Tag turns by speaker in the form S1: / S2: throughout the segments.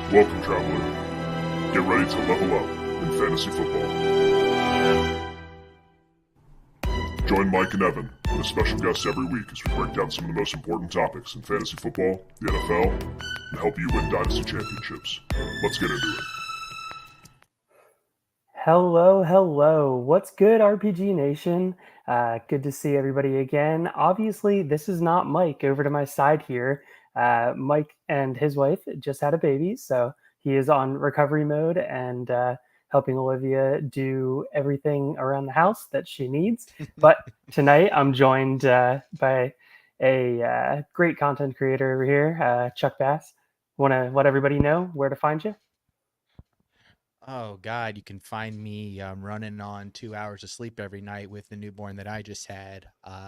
S1: Welcome, traveler. Get ready to level up in fantasy football. Join Mike and Evan and a special guest every week as we break down some of the most important topics in fantasy football, the NFL, and help you win dynasty championships. Let's get into it.
S2: Hello. What's good, RPG Nation? Good to see everybody again. Obviously, this is not Mike over to my side here. Mike and his wife just had a baby, so he is on recovery mode and helping Olivia do everything around the house that she needs. But tonight, I'm joined by a great content creator over here, Chuck Bass. Want to let everybody know where to find you?
S3: Oh God, you can find me running on 2 hours of sleep every night with the newborn that I just had.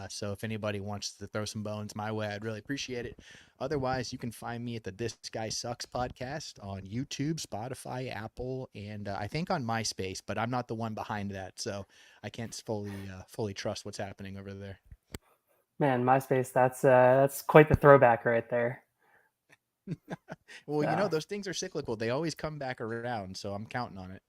S3: So if anybody wants to throw some bones my way, I'd really appreciate it. Otherwise, you can find me at the This Guy Sucks podcast on YouTube, Spotify, Apple, and I think on MySpace. But I'm not the one behind that, so I can't fully trust what's happening over there.
S2: Man, MySpace, that's quite the throwback right there.
S3: Well,
S2: So,
S3: those things are cyclical. They always come back around, so I'm counting on it.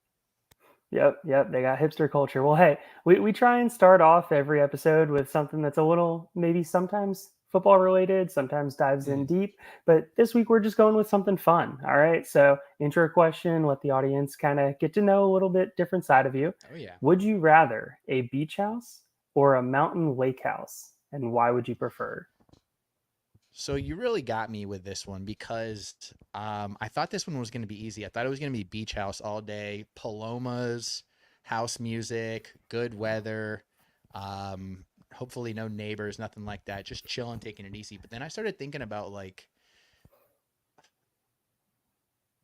S2: yep, they got hipster culture. Well, hey, we try and start off every episode with something that's a little maybe sometimes football related, sometimes dives in
S3: Mhm.
S2: deep, but this week we're just going with something fun. All right. So, intro question, let the audience kind of get to know a little bit different side of you.
S3: Oh yeah.
S2: Would you rather a beach house or a mountain lake house? And why would you prefer?
S3: So you really got me with this one because I thought this one was going to be easy. I thought it was going to be beach house all day, palomas, house music, good weather, hopefully no neighbors, nothing like that. Just chilling, taking it easy. But then I started thinking about like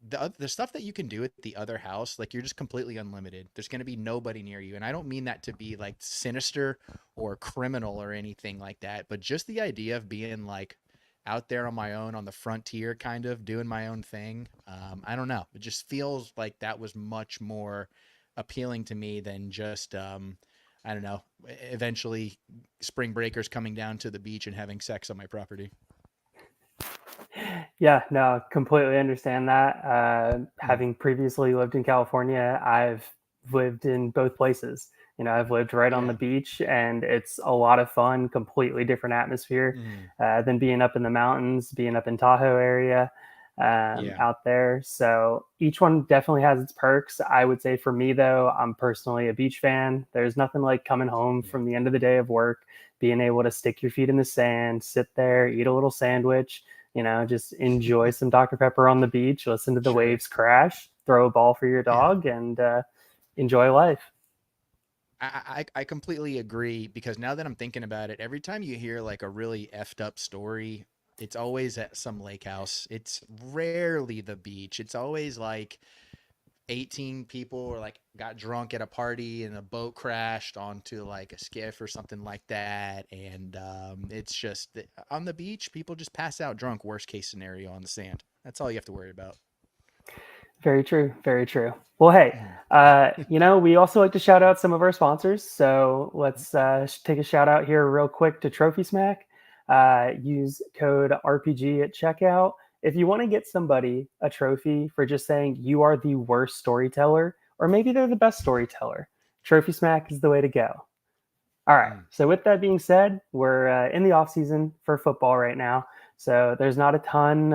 S3: the stuff that you can do at the other house. Like you're just completely unlimited. There's going to be nobody near you, and I don't mean that to be like sinister or criminal or anything like that. But just the idea of being like out there on my own on the frontier, kind of doing my own thing. I don't know. It just feels like that was much more appealing to me than just I don't know. Eventually, spring breakers coming down to the beach and having sex on my property.
S2: Yeah, no, completely understand that.
S3: Mm,
S2: Having previously lived in California, I've lived in both places. I've lived right on the
S3: yeah.
S2: beach, and it's a lot of fun, completely different atmosphere
S3: Mm,
S2: than being up in the mountains, being up in Tahoe area
S3: yeah.
S2: out there. So each one definitely has its perks. I would say for me, though, I'm personally a beach fan. There's nothing like coming home
S3: Yeah.
S2: from the end of the day of work, being able to stick your feet in the sand, sit there, eat a little sandwich, just enjoy some Dr. Pepper on the beach, listen to the
S3: Sure.
S2: waves crash, throw a ball for your
S3: Yeah.
S2: dog, and enjoy life.
S3: I completely agree because now that I'm thinking about it, every time you hear like a really effed up story, it's always at some lake house. It's rarely the beach. It's always like 18 people or like got drunk at a party and a boat crashed onto like a skiff or something like that. And it's just on the beach, people just pass out drunk, worst case scenario on the sand. That's all you have to worry about.
S2: Very true. Very true. Well, hey,
S3: Mhm.
S2: we also like to shout out some of our sponsors. So let's take a shout out here real quick to Trophy Smack. Use code RPG at checkout. If you want to get somebody a trophy for just saying you are the worst storyteller, or maybe they're the best storyteller, Trophy Smack is the way to go. All right.
S3: Mm.
S2: So with that being said, we're in the off season for football right now. So there's not a ton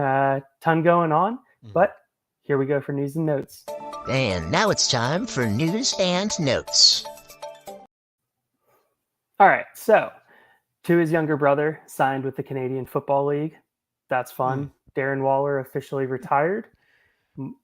S2: going on,
S3: Mhm.
S2: but here we go for news and notes.
S4: And now it's time for news and notes.
S2: All right. So to his younger brother, signed with the Canadian Football League. That's
S3: Mm.
S2: fun. Darren Waller officially retired.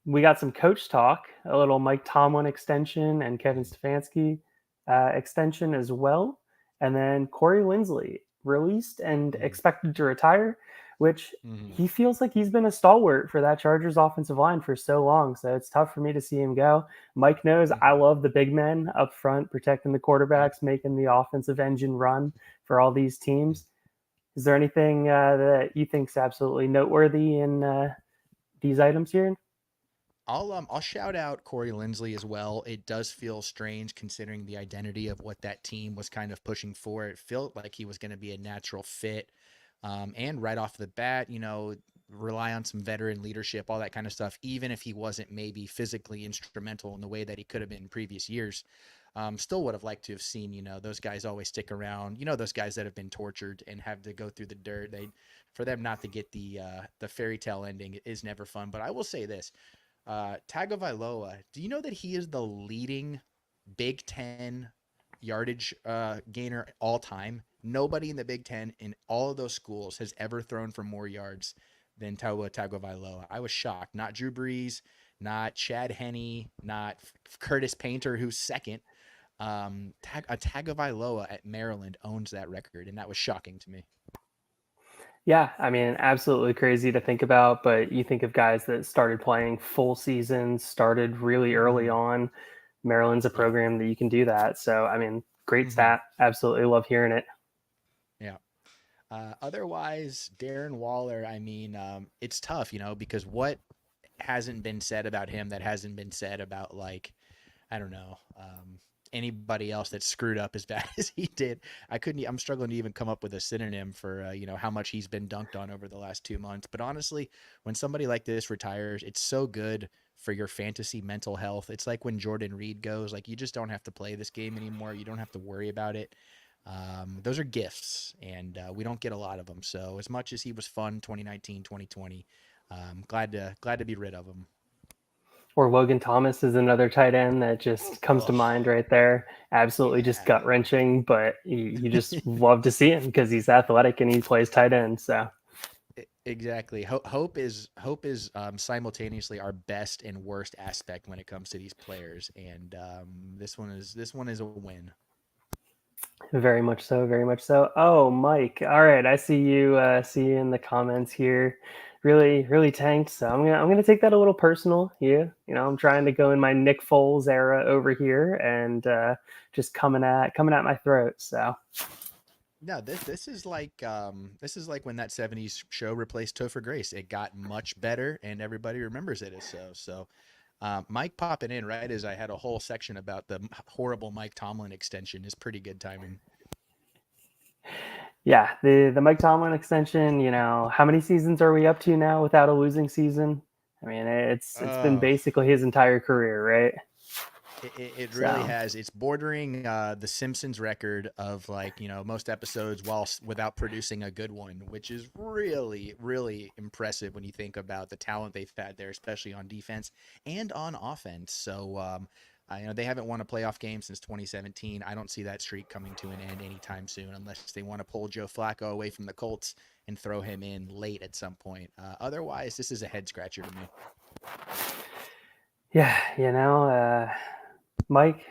S2: We got some coach talk, a little Mike Tomlin extension and Kevin
S3: Mm.
S2: Stefanski extension as well. And then Corey Linsley released and
S3: Mm.
S2: expected to retire, which
S3: Mm.
S2: he feels like he's been a stalwart for that Chargers offensive line for so long. So it's tough for me to see him go. Mike knows I
S3: Mm.
S2: love the big men up front, protecting the
S3: Yep.
S2: quarterbacks, making the offensive engine run for all these
S3: Mm.
S2: teams. Is there anything that you think is absolutely noteworthy in these items here?
S3: I'll shout out Corey Linsley as well. It does feel strange considering the identity of what that team was kind of pushing for. It felt like he was going to be a natural fit. And right off the bat, rely on some veteran leadership, all that kind of stuff, even if he wasn't maybe physically instrumental in the way that he could have been in previous years. Still would have liked to have seen, those guys always stick around. Those guys that have been tortured and have to go through the dirt. For them not to get the fairy tale ending is never fun. But I will say this, Tagovailoa, do you know that he is the leading Big Ten yardage gainer all time? Nobody in the Big Ten in all of those schools has ever thrown for more yards than Tua Tagovailoa. I was shocked. Not Drew Brees, not Chad Henne, not Curtis Painter, who's second. Tagovailoa at Maryland owns that record, and that was shocking to me.
S2: Yeah, I mean, absolutely crazy to think about, but you think of guys that started playing full seasons, started really early on. Maryland's a program that you can do that. So, I mean, great stat. Absolutely love hearing it.
S3: Yeah. Otherwise, Darren Waller, I mean, it's tough, because what hasn't been said about him that hasn't been said about, like, I don't know, anybody else that screwed up as bad as he did. I'm struggling to even come up with a synonym for, how much he's been dunked on over the last 2 months. But honestly, when somebody like this retires, it's so good for your fantasy mental health. It's like when Jordan Reed goes, like, you just don't have to play this game anymore. You don't have to worry about it. Those are gifts, and we don't get a lot of them. So as much as he was fun 2019, 2020, glad to be rid of him.
S2: Or Logan Thomas is another tight end that just comes to mind right there. Absolutely just gut-wrenching, but you just love to see him because he's athletic and he plays tight end. So
S3: exactly. Hope is simultaneously our best and worst aspect when it comes to these players, and this one is a win.
S2: Very much so, very much so. Oh, Mike. All right, I see you in the comments here. Really tanked. So I'm gonna take that a little personal. Yeah, I'm trying to go in my Nick Foles era over here, and just coming at my throat. So
S3: no, this is like when that '70s show replaced Topher Grace. It got much better, and everybody remembers it as so. So. Mike popping in right as I had a whole section about the horrible Mike Tomlin extension is pretty good timing.
S2: Yeah, the Mike Tomlin extension, how many seasons are we up to now without a losing season? I mean, it's been basically his entire career, right?
S3: It really has. It's bordering the Simpsons record of, like, most episodes without producing a good one, which is really, really impressive when you think about the talent they've had there, especially on defense and on offense. So, they haven't won a playoff game since 2017. I don't see that streak coming to an end anytime soon unless they want to pull Joe Flacco away from the Colts and throw him in late at some point. Otherwise, this is a head scratcher to me.
S2: Yeah, Mike,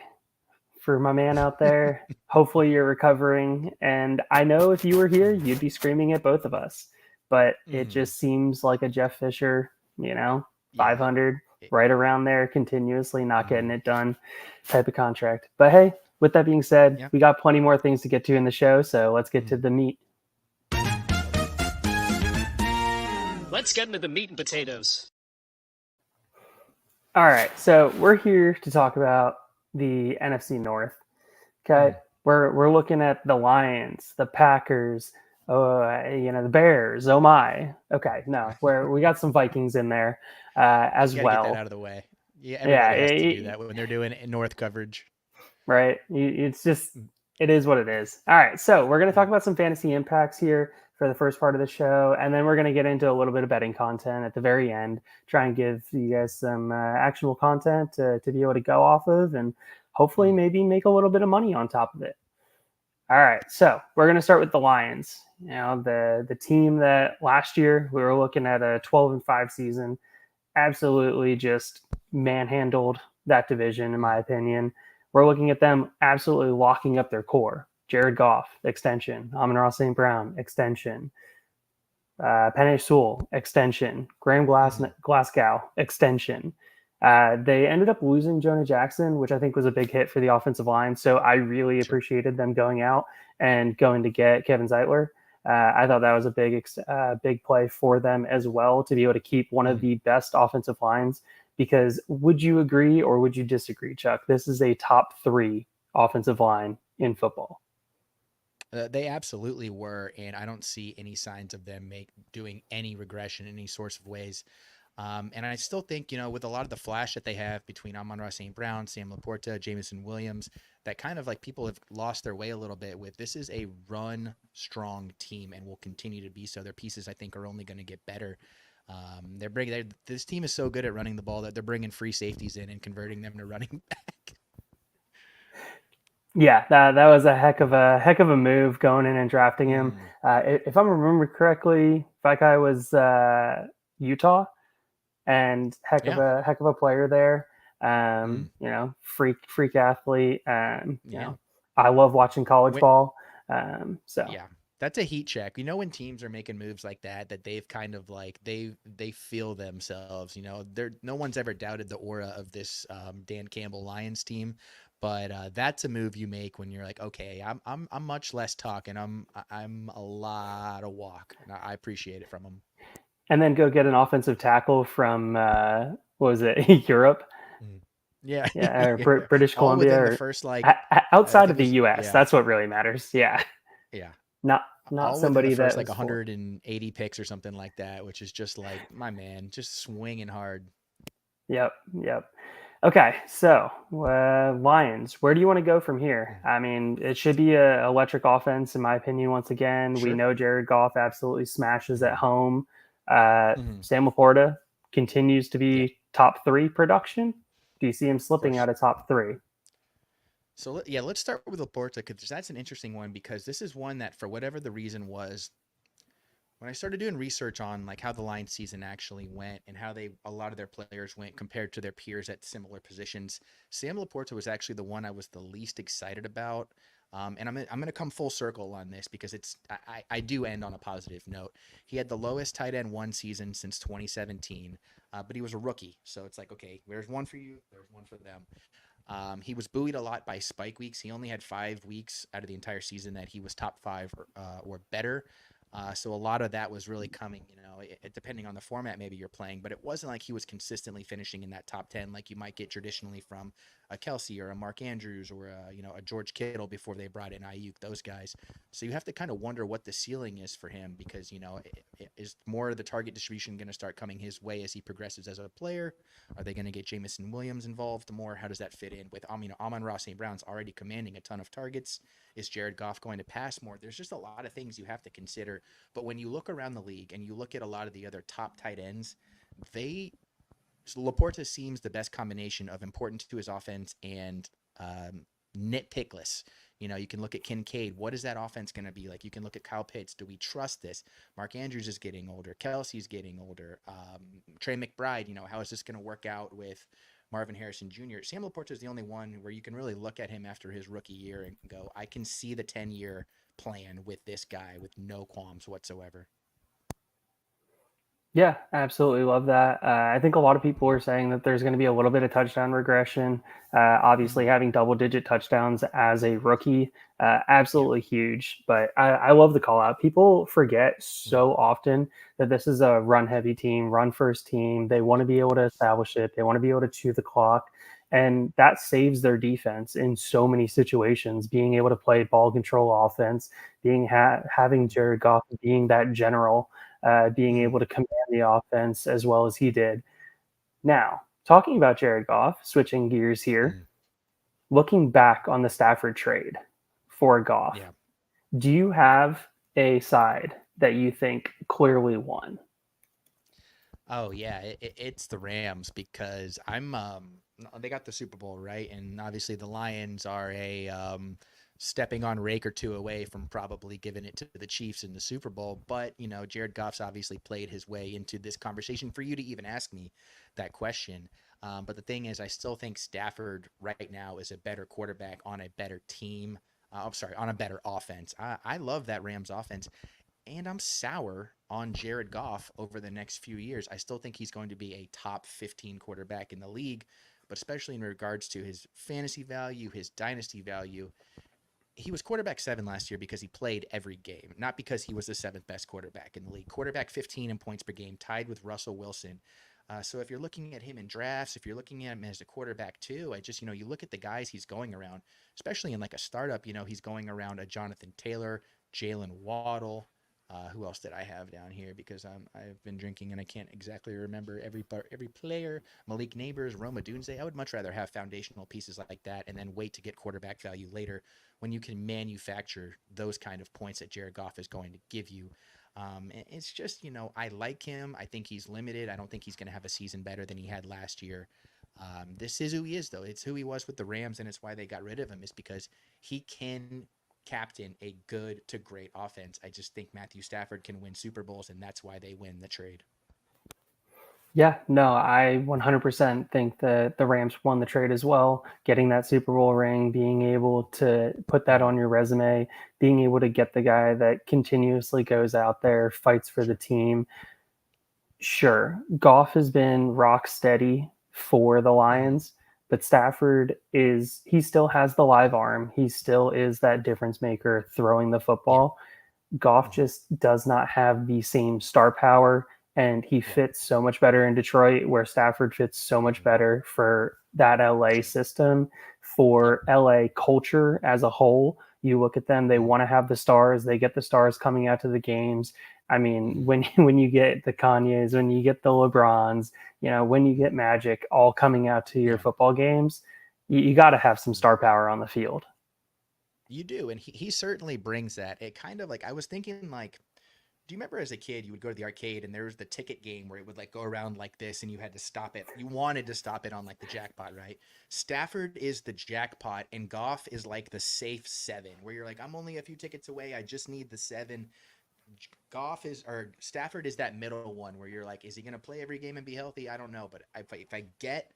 S2: for my man out there, hopefully you're recovering. And I know if you were here, you'd be screaming at both of us. But it just seems like a Jeff Fisher, 500, right around there, continuously not getting it done type of contract. But hey, with that being said, we got plenty more things to get to in the show. So let's get to the meat.
S5: Let's get into the meat and potatoes.
S2: All right. So we're here to talk about the NFC North. Okay. We're looking at the Lions, the Packers, the Bears. Oh my. Okay. No, we got some Vikings in there as well.
S3: Get that out of the way. Yeah. Everybody has to do that when they're doing North coverage.
S2: Right. It's just, it is what it is. All right. So we're going to talk about some fantasy impacts here for the first part of the show. And then we're going to get into a little bit of betting content at the very end, try and give you guys some actionable content to be able to go off of and hopefully maybe make a little bit of money on top of it. All right. So we're going to start with the Lions. The team that last year we were looking at a 12-5 season, absolutely just manhandled that division, in my opinion. We're looking at them absolutely locking up their core. Jared Goff, extension. Amon-Ra St. Brown, extension. Penei Sewell, extension. Graham Glasgow, extension. They ended up losing Jonah Jackson, which I think was a big hit for the offensive line. So I really appreciated them going out and going to get Kevin Zeitler. I thought that was a big play for them as well to be able to keep one of the best offensive lines. Because would you agree or would you disagree, Chuck? This is a top 3 offensive line in football.
S3: They absolutely were, and I don't see any signs of them doing any regression in any sorts of ways. And I still think, with a lot of the flash that they have between Amon-Ra St. Brown, Sam Laporta, Jamison Williams, that kind of like people have lost their way a little bit with. This is a run strong team and will continue to be so. Their pieces, I think, are only going to get better. This team is so good at running the ball that they're bringing free safeties in and converting them to running back.
S2: Yeah, that was a heck of a move going in and drafting him. If I remember correctly, that guy was Utah, and
S3: Yeah.
S2: heck of a player there.
S3: Mm.
S2: Freak athlete.
S3: Yeah.
S2: I love watching college
S3: When,
S2: ball. So
S3: Yeah, that's a heat check. When teams are making moves like that, that they've kind of like they feel themselves. No one's ever doubted the aura of this Dan Campbell Lions team, but that's a move you make when you're like, okay, I'm much less talk and I'm a lot of walk, and I appreciate it from them.
S2: and then go get an offensive tackle from what was it, Europe?
S3: Mm. Yeah,
S2: Yeah, or
S3: yeah,
S2: British
S3: all
S2: Columbia,
S3: within the
S2: or
S3: first like I
S2: outside
S3: think
S2: of
S3: it
S2: the
S3: was
S2: U.S.
S3: yeah
S2: That's what really matters. Yeah,
S3: yeah
S2: not not
S3: all within the
S2: somebody
S3: first
S2: that
S3: like
S2: was for.
S3: 180 picks or something like that, which is just like my man, just swinging hard.
S2: Yep, yep. Okay, so Lions, where do you want to go from here?
S3: Mm.
S2: I mean, it should be a electric offense, in my opinion. Once again, we
S3: Sure.
S2: know Jared Goff absolutely smashes at
S3: Mhm.
S2: home.
S3: Mhm.
S2: Sam Laporta continues to
S3: Yeah.
S2: be top three production. Do you see him
S3: Of
S2: slipping
S3: course.
S2: out of top three?
S3: So let's start with Laporta because that's an interesting one because this is one that for whatever the reason was, when I started doing research on like how the Lions season actually went and how a lot of their players went compared to their peers at similar positions, Sam Laporta was actually the one I was the least excited about. And I'm going to come full circle on this because I do end on a positive note. He had the lowest tight end one season since 2017, but he was a rookie, so it's like, okay, there's one for you, there's one for them. He was buoyed a lot by spike weeks. He only had 5 weeks out of the entire season that he was top five or better. So a lot of that was really coming, depending on the format maybe you're playing, but it wasn't like he was consistently finishing in that top 10 like you might get traditionally from a Kelsey or a Mark Andrews or a George Kittle before they brought in Ayuk, those guys. So you have to kind of wonder what the ceiling is for him because, is more of the target distribution going to start coming his way as he progresses as a player? Are they going to get Jamison Williams involved more? How does that fit in with Amon-Ra St. Brown's already commanding a ton of targets? Is Jared Goff going to pass more? There's just a lot of things you have to consider. But when you look around the league and you look at a lot of the other top tight ends, they Laporta seems the best combination of important to his offense and nitpickless. You can look at Kincaid. What is that offense going to be like? You can look at Kyle Pitts. Do we trust this? Mark Andrews is getting older. Kelsey's getting older. Trey McBride, how is this going to work out with Marvin Harrison Jr.? Sam Laporta is the only one where you can really look at him after his rookie year and go, I can see the 10-year plan with this guy with no qualms whatsoever.
S2: Yeah, absolutely love that. I think a lot of people are saying that there's going to be a little bit of touchdown regression. Obviously,
S3: Mm-hmm.
S2: having double-digit touchdowns as a rookie,
S3: Yeah.
S2: absolutely huge. But I love the call out. People forget
S3: Mm-hmm.
S2: so often that this is a run-heavy team, run-first team. They want to be able to establish it. They want to be able to chew the clock, and that saves their defense in so many situations. Being able to play ball control offense, having Jared Goff being that general, being
S3: Mm-hmm.
S2: able to command the offense as well as he did. Now, talking about Jared Goff, switching gears here,
S3: Mm-hmm.
S2: looking back on the Stafford trade for Goff,
S3: Yeah.
S2: do you have a side that you think clearly won?
S3: Oh yeah, it's the Rams because they got the Super Bowl, right? And obviously the Lions are a stepping on rake or two away from probably giving it to the Chiefs in the Super Bowl. But Jared Goff's obviously played his way into this conversation for you to even ask me that question. But the thing is, I still think Stafford right now is a better quarterback on a better team. I'm sorry, on a better offense. I love that Rams offense, and I'm sour on Jared Goff over the next few years. I still think he's going to be a top 15 quarterback in the league, but especially in regards to his fantasy value, his dynasty value. He was quarterback 7 last year because he played every game, not because he was the seventh best quarterback in the league. Quarterback 15 in points per game, tied with Russell Wilson. So if you're looking at him in drafts, if you're looking at him as a quarterback too, I just, you look at the guys he's going around, especially in like a startup, he's going around a Jonathan Taylor, Jalen Waddle. Who else did I have down here? Because I've been drinking and I can't exactly remember every player. Malik Neighbors, Roma Dunze. I would much rather have foundational pieces like that and then wait to get quarterback value later when you can manufacture those kind of points that Jared Goff is going to give you. It's just, I like him. I think he's limited. I don't think he's going to have a season better than he had last year. This is who he is, though. It's who he was with the Rams, and it's why they got rid of him, is because he can captain a good to great offense. I just think Matthew Stafford can win Super Bowls, and that's why they win the trade.
S2: Yeah, no, I 100% think that the Rams won the trade as well. Getting that Super Bowl ring, being able to put that on your resume, being able to get the guy that continuously goes out there, fights for the team. Sure, Goff has been rock steady for the Lions, but Stafford he still has the live arm. He still is that difference maker throwing the football. Goff just does not have the same star power, and he fits so much better in Detroit, where Stafford fits so much better for that LA system, for LA culture as a whole. You look at them, they want to have the stars, they get the stars coming out to the games. I mean, when you get the Kanyes, when you get the LeBrons, when you get Magic all coming out to your football games, you got to have some star power on the field.
S3: You do, and he certainly brings that. It kind of like, I was thinking like, do you remember as a kid you would go to the arcade and there was the ticket game where it would like go around like this and you had to stop it. You wanted to stop it on like the jackpot, right? Stafford is the jackpot and Goff is like the safe 7 where you're like, I'm only a few tickets away. I just need the 7. Stafford is that middle one where you're like, is he going to play every game and be healthy? I don't know. But if I get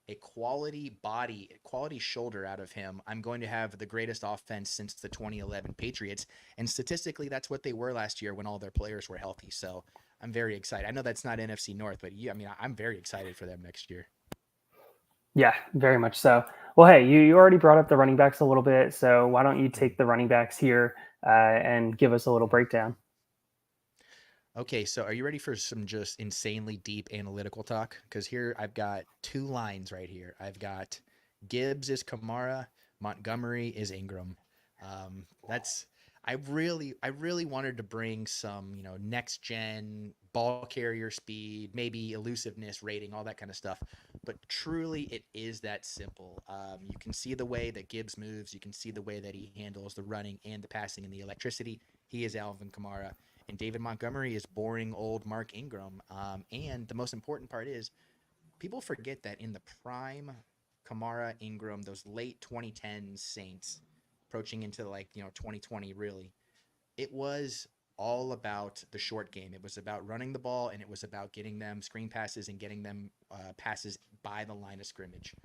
S3: a quality body, quality shoulder out of him, I'm going to have the greatest offense since the 2011 Patriots. And statistically, that's what they were last year when all their players were healthy. So I'm very excited. I know that's not NFC North, but yeah, I mean, I'm very excited for them next year.
S2: Yeah, very much so. Well, hey, you already brought up the running backs a little bit, so why don't you take the running backs here and give us a little breakdown?
S3: Okay, so are you ready for some just insanely deep analytical talk? Because here I've got 2 lines right here. I've got Gibbs is Kamara, Montgomery is Ingram. That's I really wanted to bring some, next gen ball carrier speed, maybe elusiveness rating, all that kind of stuff. But truly, it is that simple. You can see the way that Gibbs moves. You can see the way that he handles the running and the passing and the electricity. He is Alvin Kamara. And David Montgomery is boring old Mark Ingram. And the most important part is people forget that in the prime Kamara, Ingram, those late 2010s Saints approaching into 2020 really, it was all about the short game. It was about running the ball and it was about getting them screen passes and getting them passes by the line of scrimmage.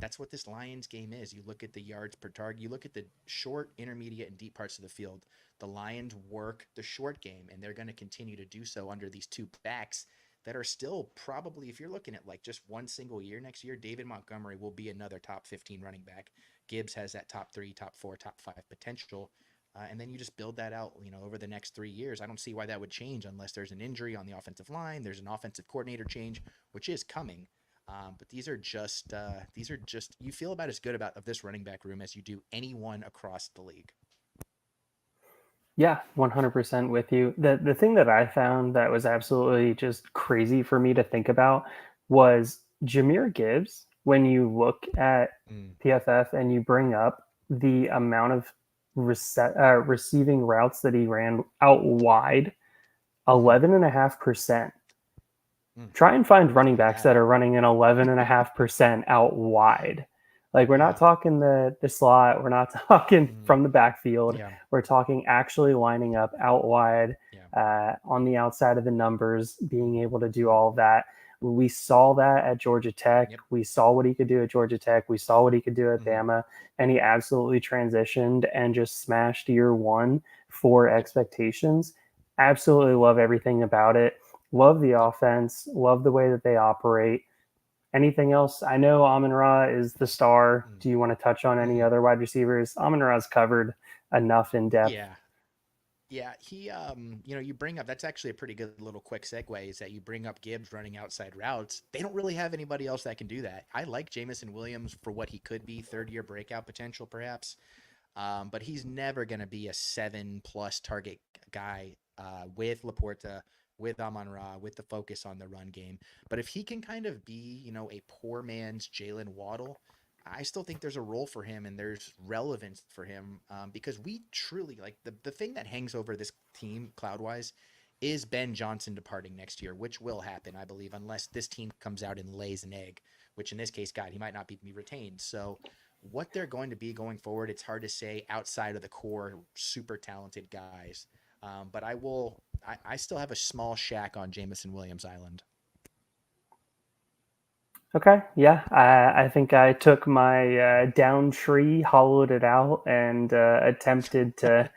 S3: That's what this Lions game is. You look at the yards per target. You look at the short, intermediate, and deep parts of the field. The Lions work the short game, and they're going to continue to do so under these 2 backs that are still probably, if you're looking at like just one single year next year, David Montgomery will be another top 15 running back. Gibbs has that top 3, top 4, top 5 potential. And then you just build that out, over the next 3 years. I don't see why that would change unless there's an injury on the offensive line. There's an offensive coordinator change, which is coming. But these are just you feel about as good of this running back room as you do anyone across the league.
S2: Yeah, 100% with you. The thing that I found that was absolutely just crazy for me to think about was Jahmyr Gibbs. When you look at PFF and you bring up the amount of receiving routes that he ran out wide, 11.5%. Try and find running backs that are running an 11.5% out wide. Like, we're not talking the slot. We're not talking from the backfield.
S3: Yeah.
S2: We're talking actually lining up out wide on the outside of the numbers, being able to do all of that. We saw that at Georgia Tech.
S3: Yep.
S2: We saw what he could do at Georgia Tech. We saw what he could do at Bama. And he absolutely transitioned and just smashed year 1 for expectations. Absolutely love everything about it. Love the offense. Love the way that they operate. Anything else? I know Amon-Ra is the star. Do you want to touch on any other wide receivers? Amon-Ra's covered enough in depth.
S3: Yeah. Yeah, he, you bring up, that's actually a pretty good little quick segue, is that you bring up Gibbs running outside routes. They don't really have anybody else that can do that. I like Jamison Williams for what he could be, third year breakout potential perhaps. But he's never going to be a 7+ target guy with Laporta, with Amon-Ra, with the focus on the run game. But if he can kind of be, a poor man's Jalen Waddle, I still think there's a role for him and there's relevance for him because we truly, like, the thing that hangs over this team cloud-wise is Ben Johnson departing next year, which will happen, I believe, unless this team comes out and lays an egg, which in this case, God, he might not be retained. So what they're going to be going forward, it's hard to say outside of the core super talented guys. But I still have a small shack on Jamison Williams Island.
S2: Okay, yeah. I think I took my down tree, hollowed it out, and attempted to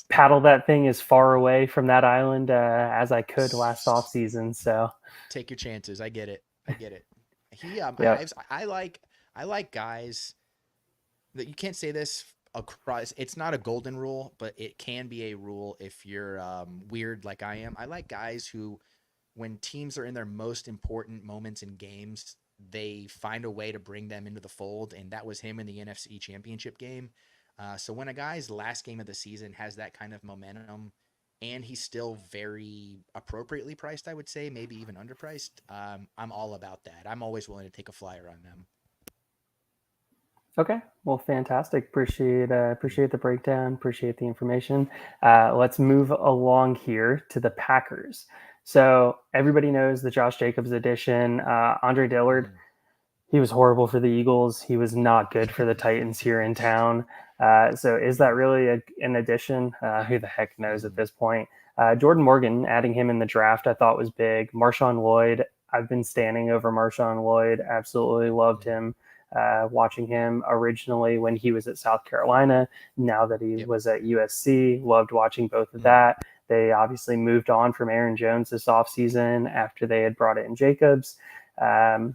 S2: paddle that thing as far away from that island as I could last offseason. So
S3: take your chances. I get it. He,
S2: yeah.
S3: I like guys that, you can't say this across. It's not a golden rule, but it can be a rule if you're weird like I am. I like guys who, when teams are in their most important moments in games, they find a way to bring them into the fold, and that was him in the NFC Championship game. So when a guy's last game of the season has that kind of momentum, and he's still very appropriately priced, I would say, maybe even underpriced, I'm all about that. I'm always willing to take a flyer on them.
S2: Okay, well, fantastic. Appreciate the breakdown. Appreciate the information. Let's move along here to the Packers. So everybody knows the Josh Jacobs addition. Andre Dillard, he was horrible for the Eagles. He was not good for the Titans here in town. So is that really an addition? Who the heck knows at this point? Jordan Morgan, adding him in the draft, I thought was big. Marshawn Lloyd, I've been standing over Marshawn Lloyd. Absolutely loved him. Watching him originally when he was at South Carolina, now that he was at USC, loved watching both of that. They obviously moved on from Aaron Jones this offseason after they had brought in Jacobs. And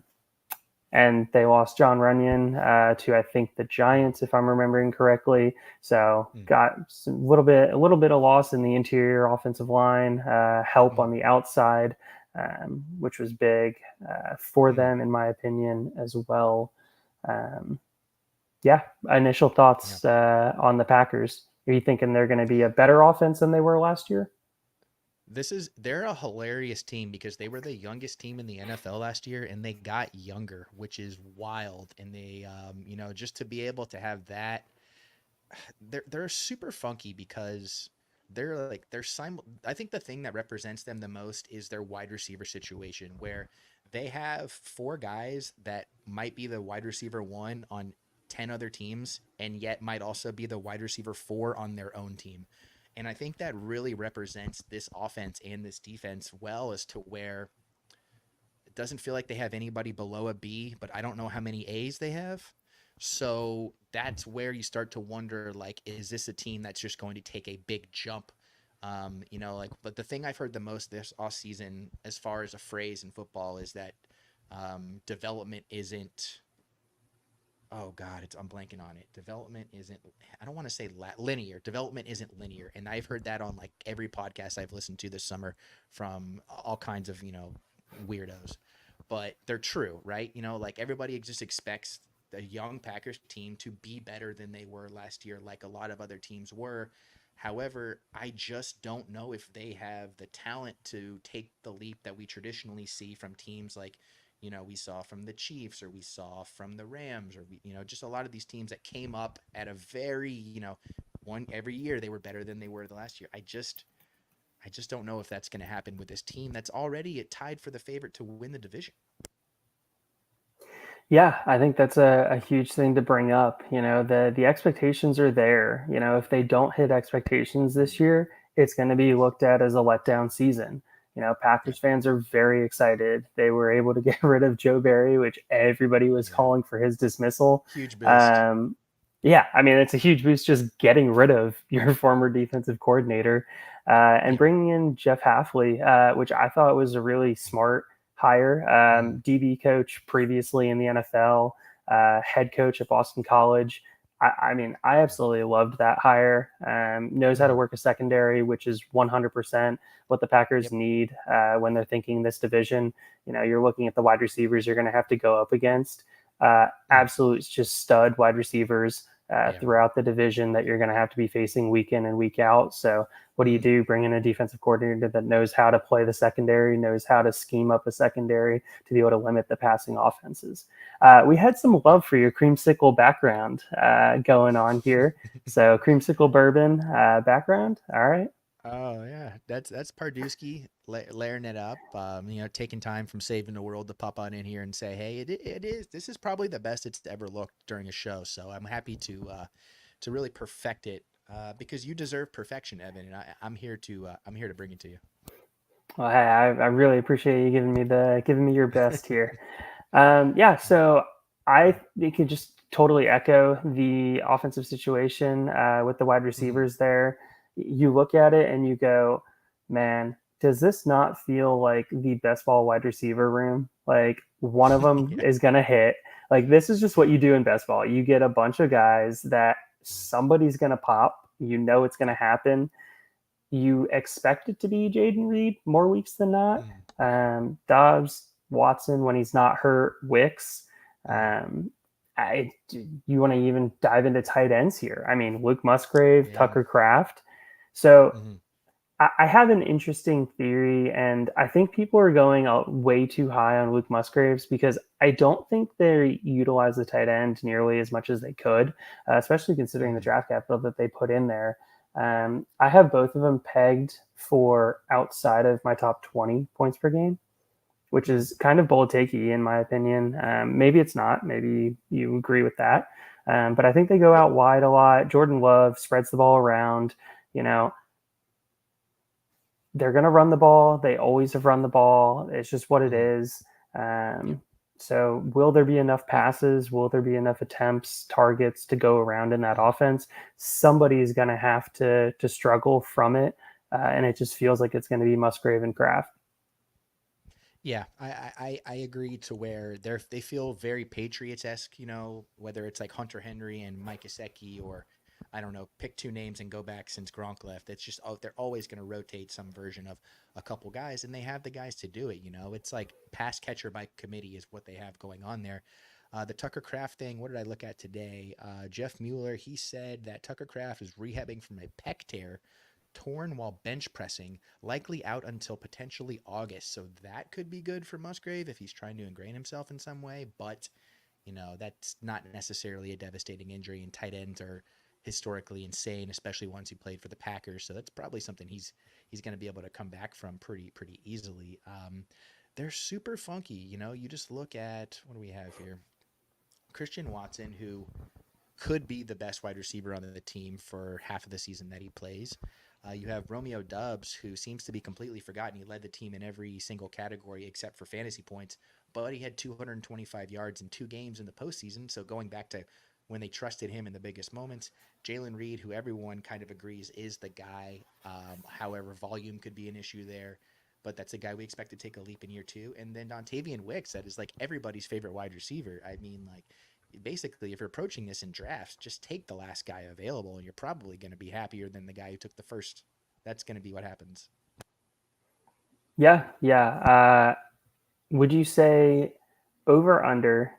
S2: they lost John Runyon to, I think, the Giants, if I'm remembering correctly. So got a little bit of loss in the interior offensive line, help on the outside, which was big for them, in my opinion, as well. Initial thoughts on the Packers. Are you thinking they're going to be a better offense than they were last year?
S3: They're a hilarious team because they were the youngest team in the NFL last year, and they got younger, which is wild. And they, just to be able to have that, they're super funky because I think the thing that represents them the most is their wide receiver situation, where they have 4 guys that might be the wide receiver 1 on 10 other teams, and yet might also be the wide receiver 4 on their own team. And I think that really represents this offense and this defense well, as to where it doesn't feel like they have anybody below a B, but I don't know how many A's they have. So that's where you start to wonder, like, is this a team that's just going to take a big jump? But the thing I've heard the most this offseason, as far as a phrase in football, is that development isn't, oh God, I'm blanking on it. Development isn't, I don't want to say linear. Development isn't linear. And I've heard that on like every podcast I've listened to this summer from all kinds of, weirdos. But they're true, right? Like everybody just expects the young Packers team to be better than they were last year, like a lot of other teams were. However, I just don't know if they have the talent to take the leap that we traditionally see from teams like, we saw from the Chiefs, or we saw from the Rams, or just a lot of these teams that came up at a very, every year they were better than they were the last year. I just don't know if that's going to happen with this team that's already tied for the favorite to win the division.
S2: Yeah, I think that's a huge thing to bring up. The expectations are there. If they don't hit expectations this year, it's going to be looked at as a letdown season. Packers fans are very excited. They were able to get rid of Joe Barry, which everybody was calling for his dismissal.
S3: Huge boost.
S2: It's a huge boost just getting rid of your former defensive coordinator and bringing in Jeff Hafley, which I thought was a really smart hire. DB coach previously in the NFL, head coach at Boston College. I mean, I absolutely loved that hire. Knows how to work a secondary, which is 100% what the Packers
S3: Yep.
S2: need when they're thinking this division. You know, you're looking at the wide receivers you're going to have to go up against. Absolute just stud wide receivers
S3: Yeah.
S2: throughout the division that you're going to have to be facing week in and week out. So what do you do? Bring in a defensive coordinator that knows how to play the secondary, knows how to scheme up a secondary to be able to limit the passing offenses. We had some love for your creamsicle background going on here. So creamsicle bourbon background. All right.
S3: Oh yeah, that's Pardusky layering it up. You know, taking time from saving the world to pop on in here and say, hey, it is. This is probably the best it's ever looked during a show. So I'm happy to really perfect it because you deserve perfection, Evan, and I'm here to bring it to you.
S2: Well, hey, I really appreciate you giving me your best here. Yeah, so it could just totally echo the offensive situation with the wide
S3: Mhm.
S2: receivers there. You look at it and you go, man, does this not feel like the best ball wide receiver room? Like one of them
S3: Yeah.
S2: is going to hit. Like this is just what you do in best ball. You get a bunch of guys that somebody's going to pop. You know it's going to happen. You expect it to be Jaden Reed more weeks than not.
S3: Mhm.
S2: Dobbs, Watson when he's not hurt, Wicks.
S3: Mhm.
S2: Um, you want to even dive into tight ends here? I mean, Luke Musgrave,
S3: Yeah.
S2: Tucker Kraft. So
S3: Mhm.
S2: I have an interesting theory, and I think people are going way too high on Luke Musgraves because I don't think they utilize the tight end nearly as much as they could, especially considering the
S3: Mhm.
S2: draft capital that they put in there. I have both of them pegged for outside of my top 20 points per game, which
S3: Mhm.
S2: is kind of bold takey in my opinion. Maybe it's not. Maybe you agree with that. But I think they go
S3: Yeah.
S2: out wide a lot. Jordan Love spreads the ball around. You know, they're going to run the ball. They always have run the ball. It's just what it
S3: Mhm.
S2: is.
S3: Yep.
S2: So, will there be enough passes? Will there be enough attempts, targets to go around in that
S3: Mhm.
S2: offense? Somebody is going to have to struggle from it, and it just feels like it's going to be Musgrave and Kraft.
S3: Yeah, I agree to where they feel very Patriots esque, you know, whether it's like Hunter Henry and Mike Gesicki or I don't know, pick two names and go back since Gronk left. It's just they're always going to rotate some version of a couple guys, and they have the guys to do it. You know, it's like pass catcher by committee is what they have going on there. The Tucker Craft thing. What did I look at today? Jeff Mueller. He said that Tucker Craft is rehabbing from a pec tear torn while bench pressing, likely out until potentially August. So that could be good for Musgrave if he's trying to ingrain himself in some way. But, you know, that's not necessarily a devastating injury, and tight ends are historically insane, especially once he played for the Packers. So that's probably something he's going to be able to come back from pretty easily. They're super funky. You know, you just look at what do we have here? Christian Watson, who could be the best wide receiver on the team for half of the season that he plays. You have Romeo Dubs, who seems to be completely forgotten. He led the team in every single category except for fantasy points, but he had 225 yards in 2 games in the postseason. So going back to when they trusted him in the biggest moments, Jalen Reed, who everyone kind of agrees is the guy. However, volume could be an issue there, but that's a guy we expect to take a leap in year 2. And then Dontavian Wicks, that is like everybody's favorite wide receiver. I mean, like basically, if you're approaching this in drafts, just take the last guy available, and you're probably going to be happier than the guy who took the first. That's going to be what happens.
S2: Yeah, yeah. Would you say over under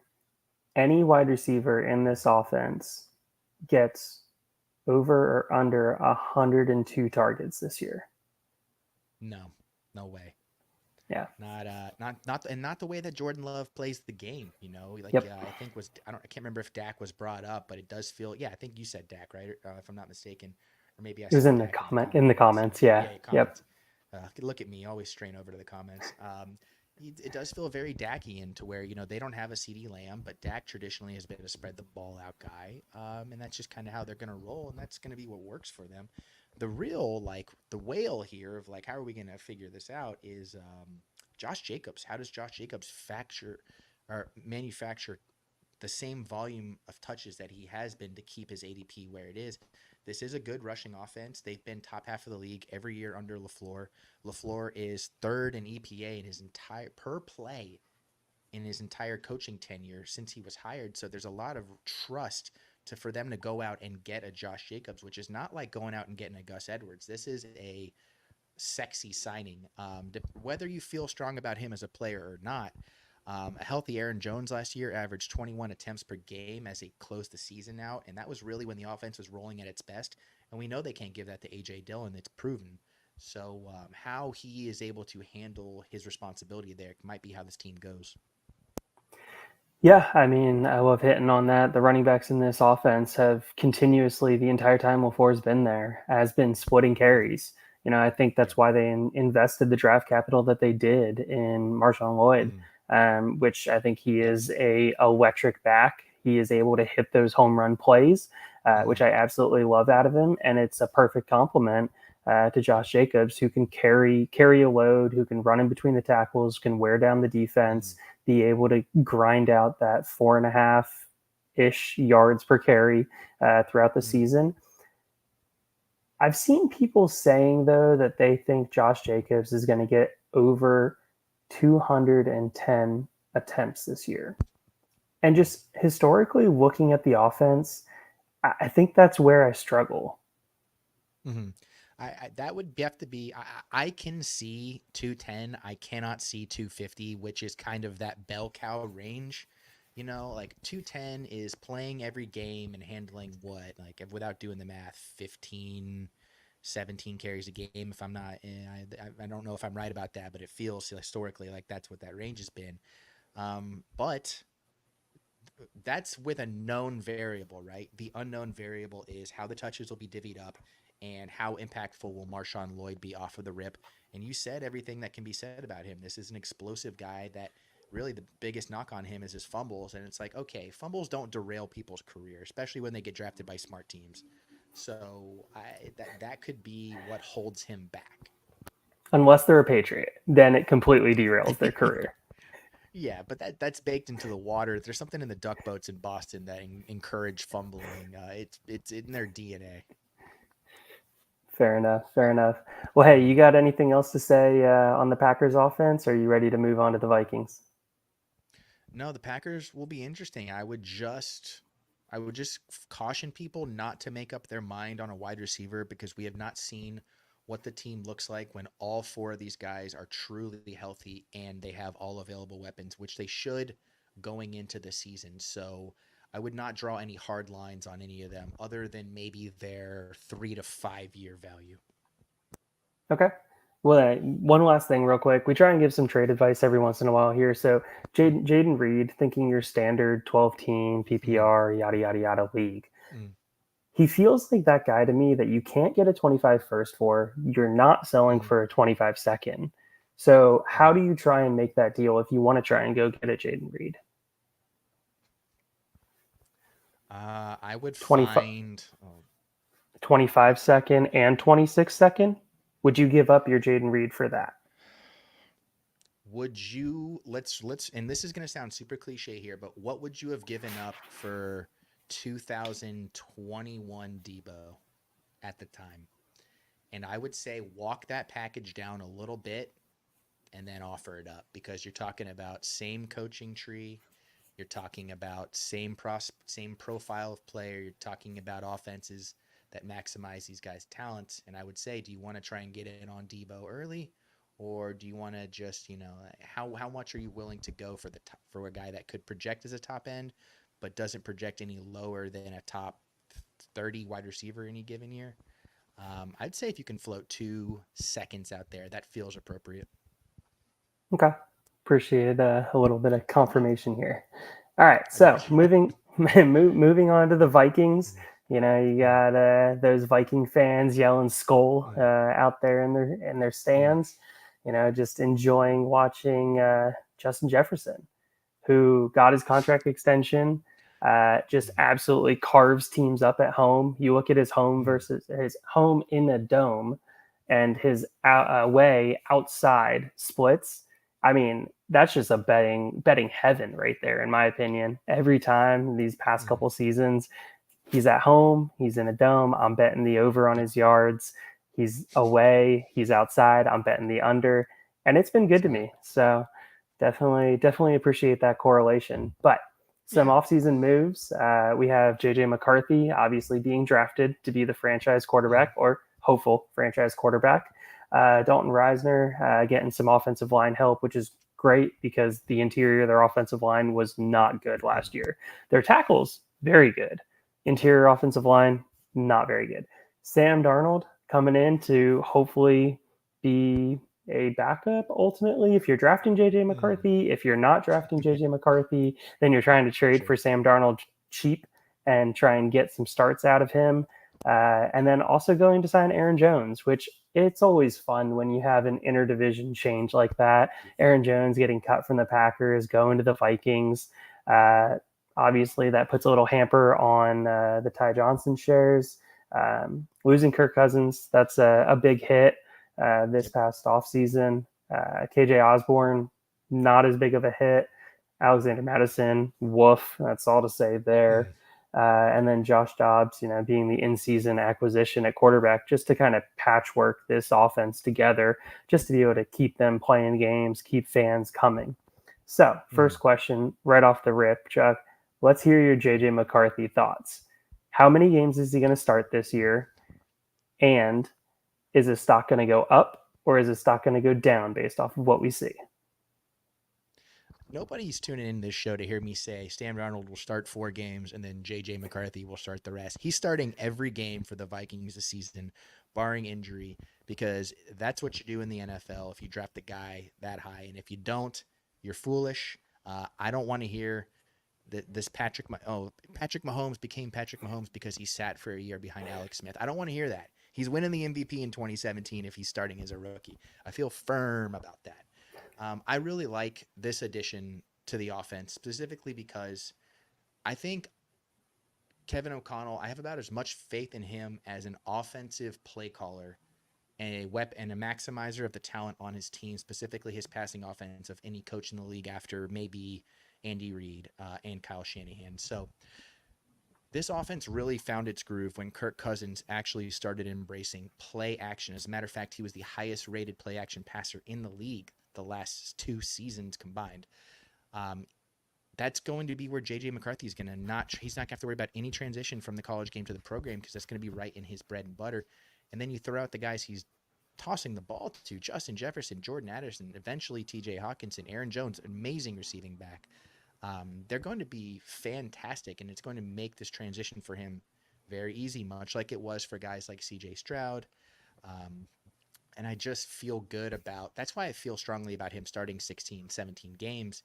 S2: any wide receiver in this offense gets over or under 102 targets this year?
S3: No, no way.
S2: Yeah.
S3: Not the way that Jordan Love plays the game. You know, like
S2: Yep.
S3: I think I can't remember if Dak was brought up, but it does feel I think you said Dak, right? If I'm not mistaken, or maybe I
S2: It was
S3: saw
S2: in the
S3: Dak in the comments.
S2: comments. Yeah.
S3: Yeah,
S2: Yep.
S3: comments. Look at me, always strain over to the comments. It does feel very Dakian to where they don't have a CD Lamb, but Dak traditionally has been a spread the ball out guy, and that's just kind of how they're going to roll, and that's going to be what works for them. The real the whale here of how are we going to figure this out is Josh Jacobs. How does Josh Jacobs manufacture the same volume of touches that he has been to keep his ADP where it is? This is a good rushing offense. They've been top half of the league every year under LaFleur. LaFleur is third in EPA in his entire per play in his entire coaching tenure since he was hired. So there's a lot of trust for them to go out and get a Josh Jacobs, which is not like going out and getting a Gus Edwards. This is a sexy signing. Whether you feel strong about him as a player or not, a healthy Aaron Jones last year averaged 21 attempts per game as he closed the season out, and that was really when the offense was rolling at its best. And we know they can't give that to A.J. Dillon. It's proven. So how he is able to handle his responsibility there might be how this team goes.
S2: Yeah, I mean, I love hitting on that. The running backs in this offense have continuously, the entire time LaFleur's been there, has been splitting carries. I think that's why they invested the draft capital that they did in Marshawn Lloyd, which I think he is a electric back. He is able to hit those home run plays, which I absolutely love out of him, and it's a perfect complement to Josh Jacobs, who can carry a load, who can run in between the tackles, can wear down the defense, be able to grind out that 4.5-ish yards per carry throughout the season. I've seen people saying, though, that they think Josh Jacobs is going to get over 210 attempts this year. And just historically looking at the offense, I think that's where I struggle.
S3: That would have to be. I can see 210. I cannot see 250, which is kind of that bell cow range. Like 210 is playing every game and handling what, like, without doing the math, 15, 17 carries a game. If I'm not, I don't know if I'm right about that, but it feels historically like that's what that range has been. But that's with a known variable, right? The unknown variable is how the touches will be divvied up and how impactful will Marshawn Lloyd be off of the rip. And you said everything that can be said about him. This is an explosive guy that really the biggest knock on him is his fumbles. And it's like, okay, fumbles don't derail people's career, especially when they get drafted by smart teams. So that could be what holds him back.
S2: Unless they're a Patriot, then it completely derails their career.
S3: Yeah, but that's baked into the water. There's something in the duck boats in Boston that encourage fumbling. It's in their DNA.
S2: Fair enough. Well, hey, you got anything else to say on the Packers offense? Or are you ready to move on to the Vikings?
S3: No, the Packers will be interesting. I would just caution people not to make up their mind on a wide receiver, because we have not seen what the team looks like when all four of these guys are truly healthy and they have all available weapons, which they should going into the season. So I would not draw any hard lines on any of them other than maybe their 3 to 5 year value.
S2: Okay. Well, one last thing real quick. We try and give some trade advice every once in a while here. So Jaden Reed, thinking your standard 12-team PPR, yada, yada, yada league. He feels like that guy to me that you can't get a 25 first for. You're not selling for a 25 second. So how do you try and make that deal if you want to try and go get a Jaden Reed?
S3: I would find
S2: 25 second and 26 second. Would you give up your Jaden Reed for that?
S3: Would you, let's, and this is going to sound super cliche here, but what would you have given up for 2021 Debo at the time? And I would say walk that package down a little bit and then offer it up, because you're talking about same coaching tree. You're talking about same profile of player. You're talking about offenses that maximize these guys' talents. And I would say, do you want to try and get in on Debo early, or do you want to just, how much are you willing to go for a guy that could project as a top end, but doesn't project any lower than a top 30 wide receiver any given year? I'd say if you can float 2 seconds out there, that feels appropriate.
S2: Okay. Appreciate a little bit of confirmation here. All right. So moving on to the Vikings. You got those Viking fans yelling "Skull" out there in their stands. Just enjoying watching Justin Jefferson, who got his contract extension, just absolutely carves teams up at home. You look at his home versus his home in a dome, and his away outside splits. I mean, that's just a betting heaven right there, in my opinion. Every time these past couple seasons, he's at home, he's in a dome, I'm betting the over on his yards. He's away, he's outside, I'm betting the under. And it's been good to me. So definitely appreciate that correlation. But Some
S3: Yeah.
S2: offseason moves. We have JJ McCarthy obviously being drafted to be the franchise quarterback or hopeful franchise quarterback. Dalton Reisner getting some offensive line help, which is great because the interior of their offensive line was not good last year. Their tackles, very good. Interior offensive line, not very good. Sam Darnold coming in to hopefully be a backup ultimately. If you're drafting JJ McCarthy, if you're not drafting JJ McCarthy, then you're trying to trade
S3: Sure.
S2: for Sam Darnold cheap and try and get some starts out of him. And then also going to sign Aaron Jones, which it's always fun when you have an interdivision change like that. Aaron Jones getting cut from the Packers, going to the Vikings. Obviously, that puts a little hamper on the Ty Johnson shares. Losing Kirk Cousins, that's a big hit this past offseason. KJ Osborne, not as big of a hit. Alexander Madison, woof. That's all to say there. And then Josh Dobbs, being the in-season acquisition at quarterback, just to kind of patchwork this offense together, just to be able to keep them playing games, keep fans coming. So, first question, right off the rip, Chuck, let's hear your JJ McCarthy thoughts. How many games is he going to start this year? And is his stock going to go up or is his stock going to go down based off of what we see?
S3: Nobody's tuning in this show to hear me say Sam Darnold will start 4 games and then JJ McCarthy will start the rest. He's starting every game for the Vikings this season, barring injury, because that's what you do in the NFL if you draft a guy that high. And if you don't, you're foolish. I don't want to hear that this Patrick Mahomes became Patrick Mahomes because he sat for a year behind Alex Smith. I don't want to hear that. He's winning the MVP in 2017 if he's starting as a rookie. I feel firm about that. I really like this addition to the offense, specifically because I think Kevin O'Connell, I have about as much faith in him as an offensive play caller and a maximizer of the talent on his team, specifically his passing offense, of any coach in the league after maybe Andy Reid and Kyle Shanahan. So this offense really found its groove when Kirk Cousins actually started embracing play action. As a matter of fact, he was the highest rated play action passer in the league the last 2 seasons combined. That's going to be where JJ McCarthy is going to he's not going to have to worry about any transition from the college game to the pro game, because that's going to be right in his bread and butter. And then you throw out the guys he's tossing the ball to: Justin Jefferson, Jordan Addison, eventually TJ Hawkinson, Aaron Jones, amazing receiving back. They're going to be fantastic, and it's going to make this transition for him very easy, much like it was for guys like CJ Stroud. And I just feel good about, that's why I feel strongly about him starting 16, 17 games,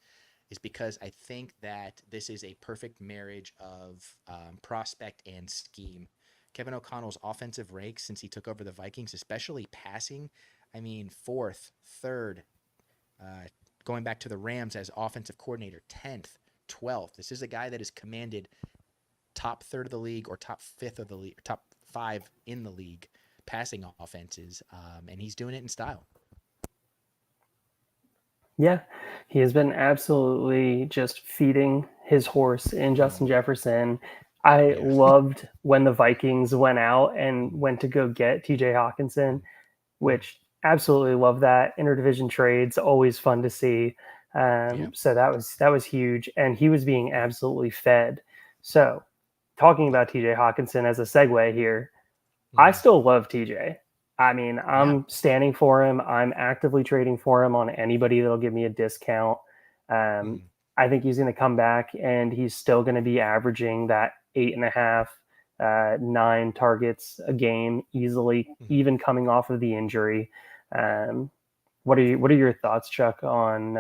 S3: is because I think that this is a perfect marriage of prospect and scheme. Kevin O'Connell's offensive ranks since he took over the Vikings, especially passing, I mean, 4th, 3rd, going back to the Rams as offensive coordinator, 10th, 12th. This is a guy that is commanded top 3rd of the league or top 5th of the league, or top 5 in the league passing offenses, and he's doing it in style.
S2: Yeah, he has been absolutely just feeding his horse in Justin Jefferson. I loved when the Vikings went out and went to go get TJ Hawkinson, which absolutely love that. Interdivision trades, always fun to see. So that was huge, and he was being absolutely fed. So talking about TJ Hawkinson as a segue here, I still love TJ. I mean, I'm standing for him. I'm actively trading for him on anybody that'll give me a discount. I think he's going to come back and he's still going to be averaging that 8.5, 9 targets a game easily, even coming off of the injury. What are your thoughts, Chuck, on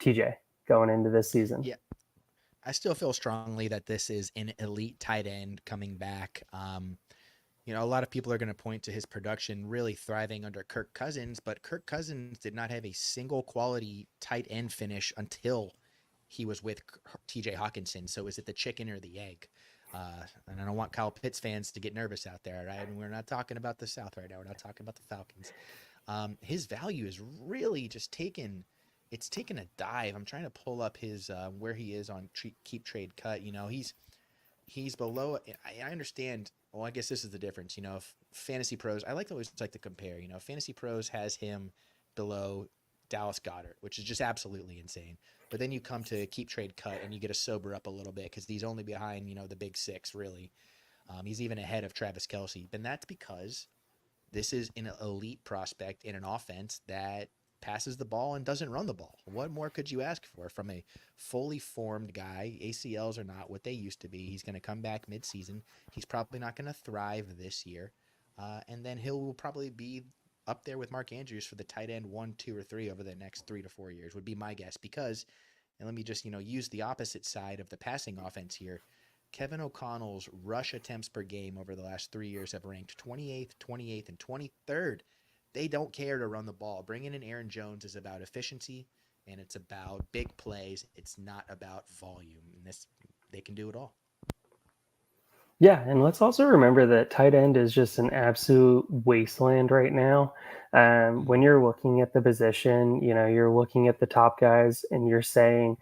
S2: TJ going into this season?
S3: Yeah, I still feel strongly that this is an elite tight end coming back. A lot of people are going to point to his production really thriving under Kirk Cousins, but Kirk Cousins did not have a single quality tight end finish until he was with TJ Hawkinson. So is it the chicken or the egg? And I don't want Kyle Pitts fans to get nervous out there, right? And we're not talking about the South right now. We're not talking about the Falcons. His value is really just taken a dive. I'm trying to pull up his where he is on keep trade cut. He's below. I understand. Well, I guess this is the difference. Fantasy Pros, I always like to compare. Fantasy Pros has him below Dallas Goedert, which is just absolutely insane. But then you come to keep trade cut and you get to sober up a little bit because he's only behind, the big six, really. He's even ahead of Travis Kelce. And that's because this is an elite prospect in an offense that passes the ball and doesn't run the ball. What more could you ask for from a fully formed guy? ACLs are not what they used to be. He's going to come back midseason. He's probably not going to thrive this year. And then he'll probably be up there with Mark Andrews for the tight end 1, 2, or 3 over the next 3 to 4 years would be my guess. Because, and let me just, use the opposite side of the passing offense here. Kevin O'Connell's rush attempts per game over the last 3 years have ranked 28th, and 23rd. They don't care to run the ball. Bringing in Aaron Jones is about efficiency, and it's about big plays. It's not about volume. And they can do it all.
S2: Yeah, and let's also remember that tight end is just an absolute wasteland right now. When you're looking at the position, you're looking at the top guys and you're saying,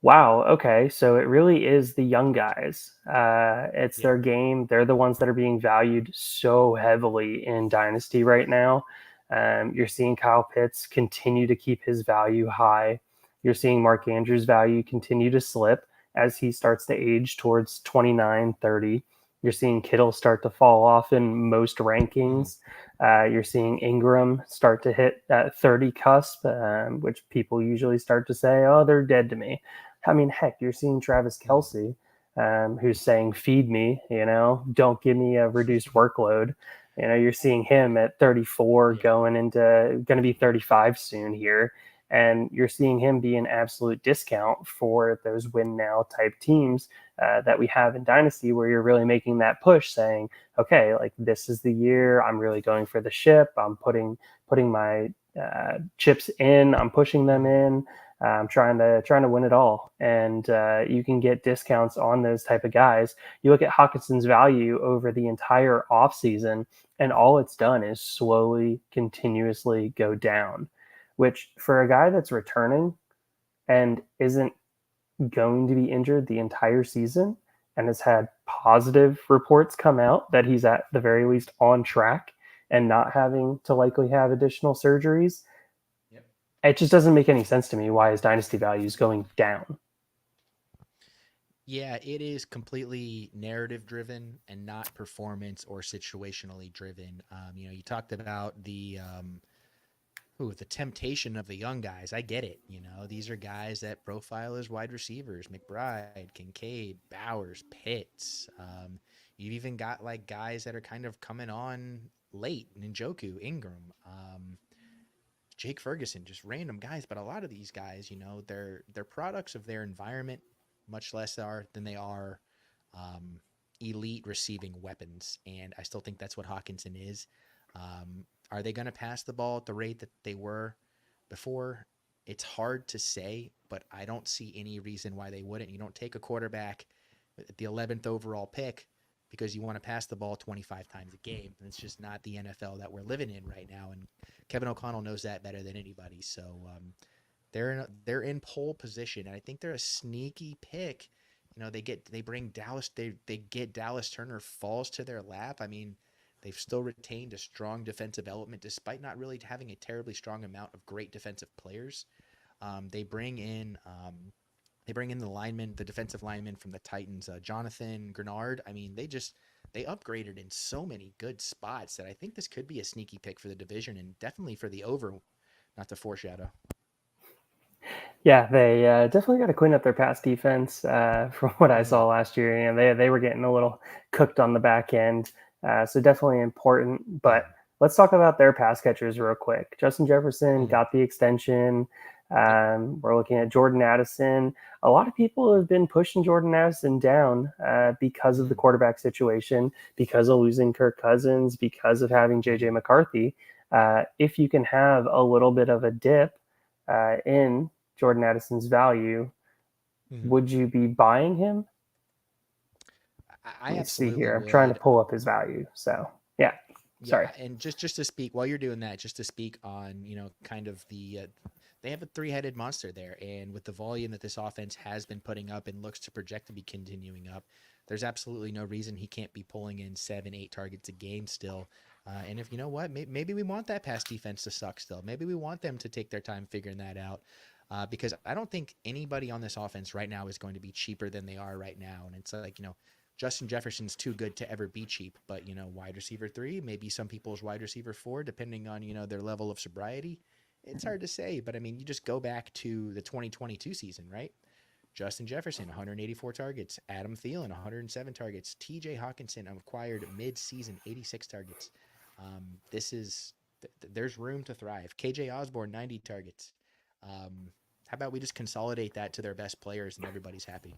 S2: wow, okay, so it really is the young guys. It's their game. They're the ones that are being valued so heavily in Dynasty right now. You're seeing Kyle Pitts continue to keep his value high. You're seeing Mark Andrews' value continue to slip as he starts to age towards 29, 30. You're seeing Kittle start to fall off in most rankings. You're seeing Ingram start to hit that 30 cusp, which people usually start to say, oh, they're dead to me. I mean, heck, you're seeing Travis Kelce, who's saying, feed me, don't give me a reduced workload. You're seeing him at 34 going to be 35 soon here. And you're seeing him be an absolute discount for those win now type teams that we have in Dynasty, where you're really making that push saying, okay, like this is the year I'm really going for the ship. I'm putting my chips in, I'm pushing them in. I'm trying to win it all. And you can get discounts on those type of guys. You look at Hawkinson's value over the entire offseason, and all it's done is slowly, continuously go down, which for a guy that's returning and isn't going to be injured the entire season and has had positive reports come out that he's at the very least on track and not having to likely have additional surgeries, it just doesn't make any sense to me why his dynasty value is going down.
S3: Yeah, it is completely narrative driven and not performance or situationally driven. You talked about the temptation of the young guys. I get it. These are guys that profile as wide receivers: McBride, Kincaid, Bowers, Pitts. You've even got like guys that are kind of coming on late: Njoku, Ingram, Jake Ferguson, just random guys. But a lot of these guys, they're products of their environment, much less than they are elite receiving weapons. And I still think that's what Hawkinson is. Are they going to pass the ball at the rate that they were before? It's hard to say, but I don't see any reason why they wouldn't. You don't take a quarterback at the 11th overall pick because you want to pass the ball 25 times a game. And it's just not the NFL that we're living in right now. And Kevin O'Connell knows that better than anybody. So they're in pole position, and I think they're a sneaky pick. They get Dallas Turner falls to their lap. I mean, they've still retained a strong defensive element despite not really having a terribly strong amount of great defensive players. They bring in the defensive lineman from the Titans, Jonathan Grenard. I mean, they upgraded in so many good spots that I think this could be a sneaky pick for the division and definitely for the over, not to foreshadow.
S2: Yeah, they definitely got to clean up their pass defense. From what I saw last year, they were getting a little cooked on the back end. So definitely important. But let's talk about their pass catchers real quick. Justin Jefferson got the extension. We're looking at Jordan Addison. A lot of people have been pushing Jordan Addison down because of the quarterback situation, because of losing Kirk Cousins, because of having J.J. McCarthy. If you can have a little bit of a dip in Jordan Addison's value, would you be buying him?
S3: I absolutely
S2: see here.
S3: would.
S2: I'm trying to pull up his value. So yeah. Sorry.
S3: And just to speak while you're doing that, just to speak on, kind of they have a three-headed monster there. And with the volume that this offense has been putting up and looks to project to be continuing up, there's absolutely no reason he can't be pulling in 7-8 targets a game still. And if you know what, maybe we want that pass defense to suck still. Maybe we want them to take their time figuring that out. Because I don't think anybody on this offense right now is going to be cheaper than they are right now. And it's like, Justin Jefferson's too good to ever be cheap. But, wide receiver 3, maybe some people's wide receiver 4, depending on, their level of sobriety. It's hard to say. But, I mean, you just go back to the 2022 season, right? Justin Jefferson, 184 targets. Adam Thielen, 107 targets. TJ Hawkinson acquired mid-season, 86 targets. There's room to thrive. KJ Osborne, 90 targets. How about we just consolidate that to their best players and everybody's happy?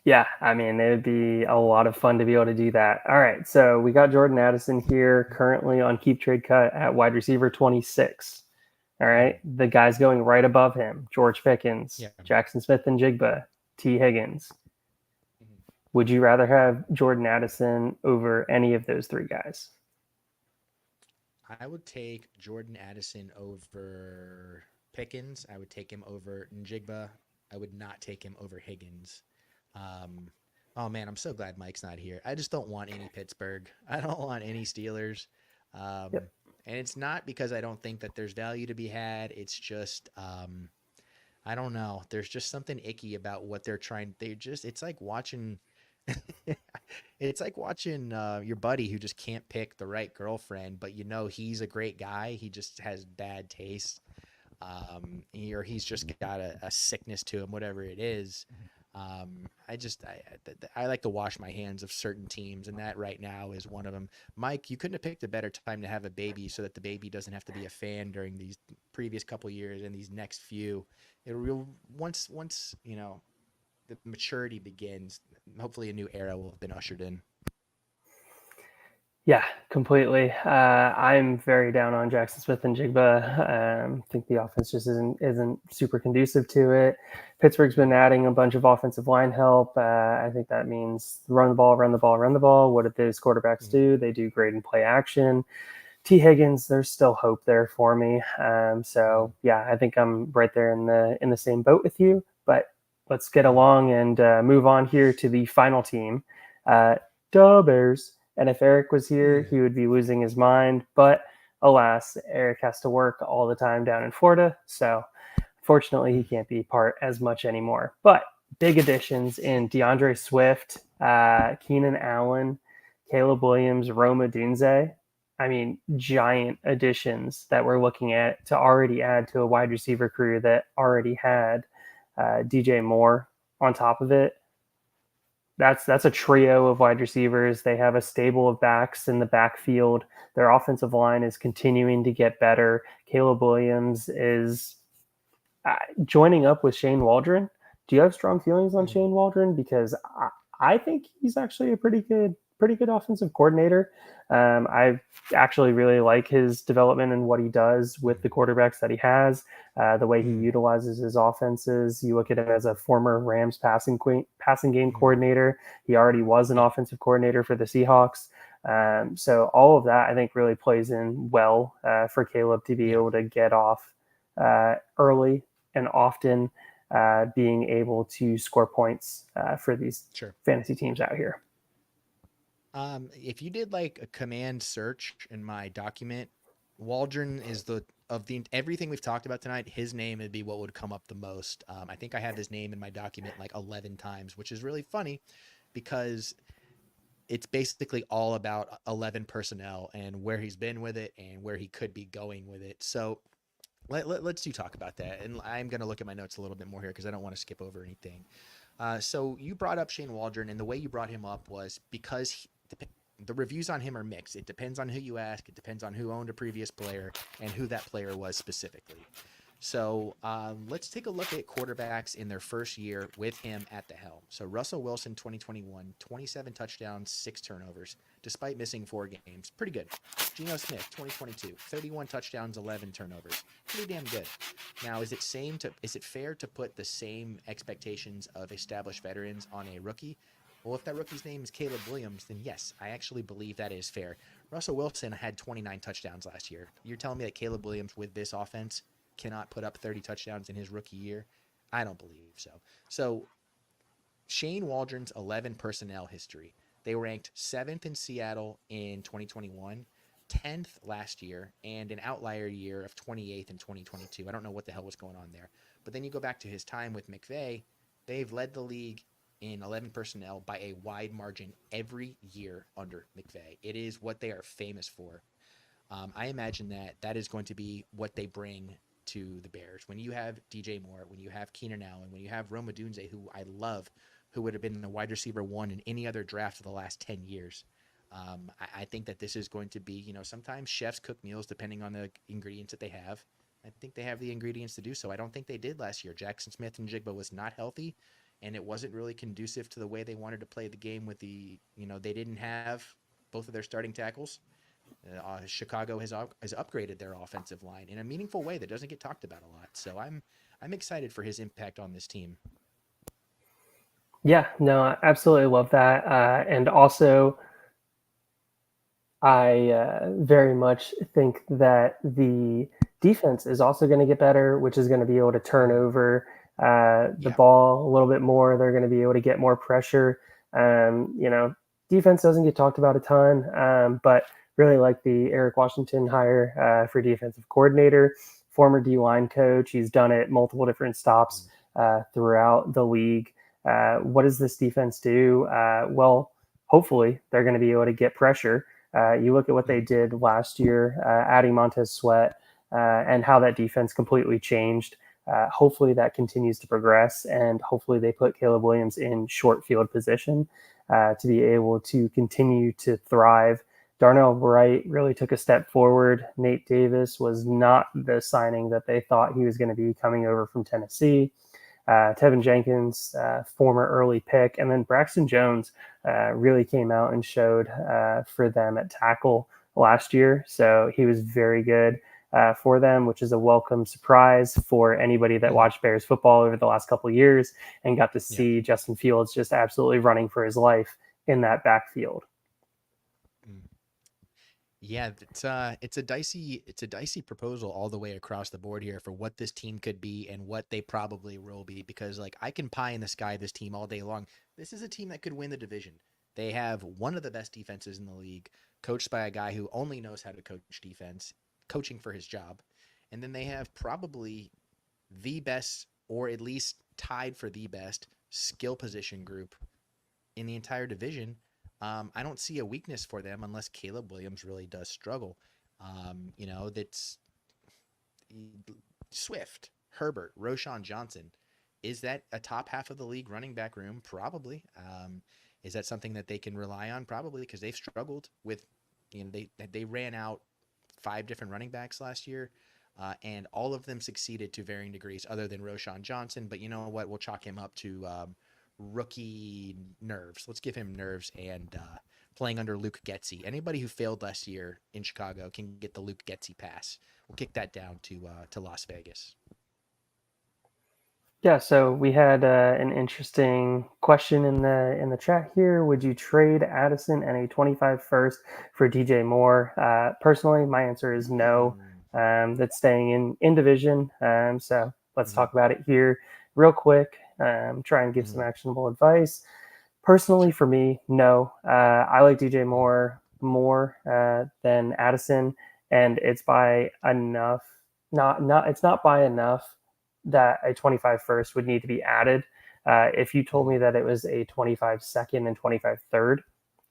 S2: Yeah, I mean, it would be a lot of fun to be able to do that. All right, so we got Jordan Addison here currently on Keep Trade Cut at wide receiver 26. All right, the guys going right above him, George Pickens, Jackson Smith-Njigba, T. Higgins. Would you rather have Jordan Addison over any of those 3 guys?
S3: I would take Jordan Addison over Pickens. I would take him over Njigba. I would not take him over Higgins. Oh man, I'm so glad Mike's not here. I just don't want any Pittsburgh. I don't want any Steelers. And it's not because I don't think that there's value to be had. It's just, I don't know. There's just something icky about what they're trying. It's like watching, it's like watching your buddy who just can't pick the right girlfriend, but he's a great guy. He just has bad taste. Or he's just got a sickness to him, whatever it is. I like to wash my hands of certain teams, and that right now is one of them. Mike, you couldn't have picked a better time to have a baby so that the baby doesn't have to be a fan during these previous couple years and these next few. Once the maturity begins, hopefully a new era will have been ushered in.
S2: Yeah, completely. I'm very down on Jackson Smith-Njigba. I think the offense just isn't super conducive to it. Pittsburgh's been adding a bunch of offensive line help. I think that means run the ball, run the ball, run the ball. What did those quarterbacks do? They do great in play action. T. Higgins, there's still hope there for me. So yeah, I think I'm right there in the same boat with you. But let's get along and move on here to the final team. Bears. And if Eric was here, he would be losing his mind. But alas, Eric has to work all the time down in Florida. So fortunately, he can't be part as much anymore. But big additions in DeAndre Swift, Keenan Allen, Caleb Williams, Rome Odunze. I mean, giant additions that we're looking at to already add to a wide receiver career that already had DJ Moore on top of it. That's a trio of wide receivers. They have a stable of backs in the backfield. Their offensive line is continuing to get better. Caleb Williams is joining up with Shane Waldron. Do you have strong feelings on Shane Waldron? Because I think he's actually a pretty good offensive coordinator. I actually really like his development and what he does with the quarterbacks that he has, the way he utilizes his offenses. You look at him as a former Rams passing game coordinator. He already was an offensive coordinator for the Seahawks. So all of that, I think, really plays in well for Caleb to be able to get off early and often, being able to score points for these fantasy teams out here.
S3: If you did like a command search in my document, Waldron is everything we've talked about tonight, his name would be what would come up the most. I think I have his name in my document like 11 times, which is really funny because it's basically all about 11 personnel and where he's been with it and where he could be going with it. So let's talk about that. And I'm going to look at my notes a little bit more here because I don't want to skip over anything. So you brought up Shane Waldron, and the way you brought him up was because the reviews on him are mixed. It depends on who you ask. It depends on who owned a previous player and who that player was specifically. So let's take a look at quarterbacks in their first year with him at the helm. So Russell Wilson, 2021, 27 touchdowns, 6 turnovers, despite missing 4 games. Pretty good. Geno Smith, 2022, 31 touchdowns, 11 turnovers. Pretty damn good. Now, is it fair to put the same expectations of established veterans on a rookie? Well, if that rookie's name is Caleb Williams, then yes, I actually believe that is fair. Russell Wilson had 29 touchdowns last year. You're telling me that Caleb Williams with this offense cannot put up 30 touchdowns in his rookie year? I don't believe so. So Shane Waldron's 11 personnel history. They ranked 7th in Seattle in 2021, 10th last year, and an outlier year of 28th in 2022. I don't know what the hell was going on there. But then you go back to his time with McVay, they've led the league in 11 personnel by a wide margin every year under McVay. It is what they are famous for. I imagine that is going to be what they bring to the Bears. When you have DJ Moore, when you have Keenan Allen, when you have Rome Odunze, who I love, who would have been the wide receiver 1 in any other draft of the last 10 years. I think that this is going to be, sometimes chefs cook meals depending on the ingredients that they have. I think they have the ingredients to do so. I don't think they did last year. Jackson Smith and Jigba was not healthy, and it wasn't really conducive to the way they wanted to play the game with they didn't have both of their starting tackles. Chicago has upgraded their offensive line in a meaningful way that doesn't get talked about a lot. So I'm excited for his impact on this team.
S2: Yeah, no, I absolutely love that. And also, I very much think that the defense is also going to get better, which is going to be able to turn over the ball a little bit more. They're going to be able to get more pressure. Defense doesn't get talked about a ton, but really like the Eric Washington hire for defensive coordinator, former D-line coach. He's done it multiple different stops throughout the league. What does this defense do? Well, hopefully they're going to be able to get pressure. You look at what they did last year, adding Montez Sweat, and how that defense completely changed. Hopefully that continues to progress, and hopefully they put Caleb Williams in short field position to be able to continue to thrive. Darnell Wright really took a step forward. Nate Davis was not the signing that they thought he was going to be coming over from Tennessee. Tevin Jenkins, former early pick, and then Braxton Jones really came out and showed for them at tackle last year. So he was very good for them, which is a welcome surprise for anybody that watched Bears football over the last couple of years and got to see Justin Fields just absolutely running for his life in that backfield.
S3: Yeah, it's a dicey proposal all the way across the board here for what this team could be and what they probably will be, because I can pie in the sky this team all day long. This is a team that could win the division. They have one of the best defenses in the league, coached by a guy who only knows how to coach defense, coaching for his job. And then they have probably the best, or at least tied for the best, skill position group in the entire division. I don't see a weakness for them unless Caleb Williams really does struggle. That's Swift, Herbert, Roschon Johnson. Is that a top half of the league running back room? Probably. Is that something that they can rely on? Probably, because they've struggled with, they ran out 5 different running backs last year, and all of them succeeded to varying degrees other than Roschon Johnson. But you know what? We'll chalk him up to rookie nerves. Let's give him nerves and playing under Luke Getsy. Anybody who failed last year in Chicago can get the Luke Getsy pass. We'll kick that down to Las Vegas.
S2: Yeah, so we had an interesting question in the chat here. Would you trade Addison and a 25 first for DJ Moore? Personally, my answer is no. That's staying in division. So let's talk about it here real quick. Try and give some actionable advice. Personally, for me, no. I like DJ Moore more than Addison, and it's by enough. It's not by enough that a 25 first would need to be added. If you told me that it was a 25 second and 25 third,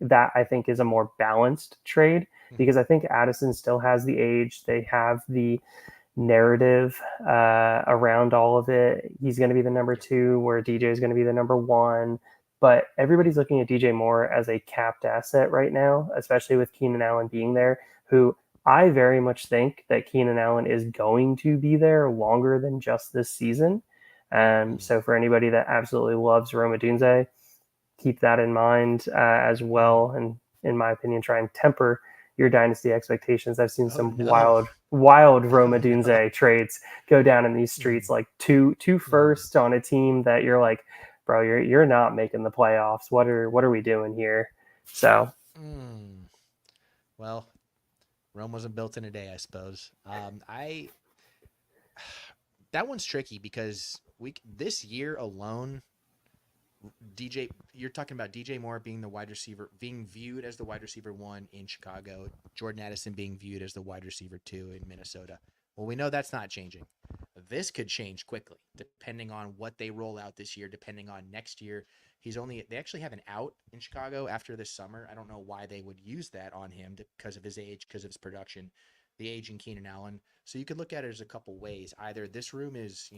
S2: that I think is a more balanced trade, because I think Addison still has the age. They have the narrative around all of it. He's going to be the number 2, where DJ is going to be the number 1. But everybody's looking at DJ Moore as a capped asset right now, especially with Keenan Allen being there, who I very much think that Keenan Allen is going to be there longer than just this season. So for anybody that absolutely loves Rome Odunze, keep that in mind as well. And in my opinion, try and temper your dynasty expectations. I've seen some wild Rome Odunze trades go down in these streets, like two firsts on a team that you're like, bro, you're not making the playoffs. What are we doing here? So,
S3: well, Rome wasn't built in a day, I suppose. That one's tricky because this year alone, You're talking about DJ Moore being viewed as the wide receiver 1 in Chicago, Jordan Addison being viewed as the wide receiver 2 in Minnesota. Well, we know that's not changing. This could change quickly depending on what they roll out this year, depending on next year. They actually have an out in Chicago after this summer. I don't know why they would use that on him because of his age, because of his production, the age in Keenan Allen. So you could look at it as a couple ways. Either this room is,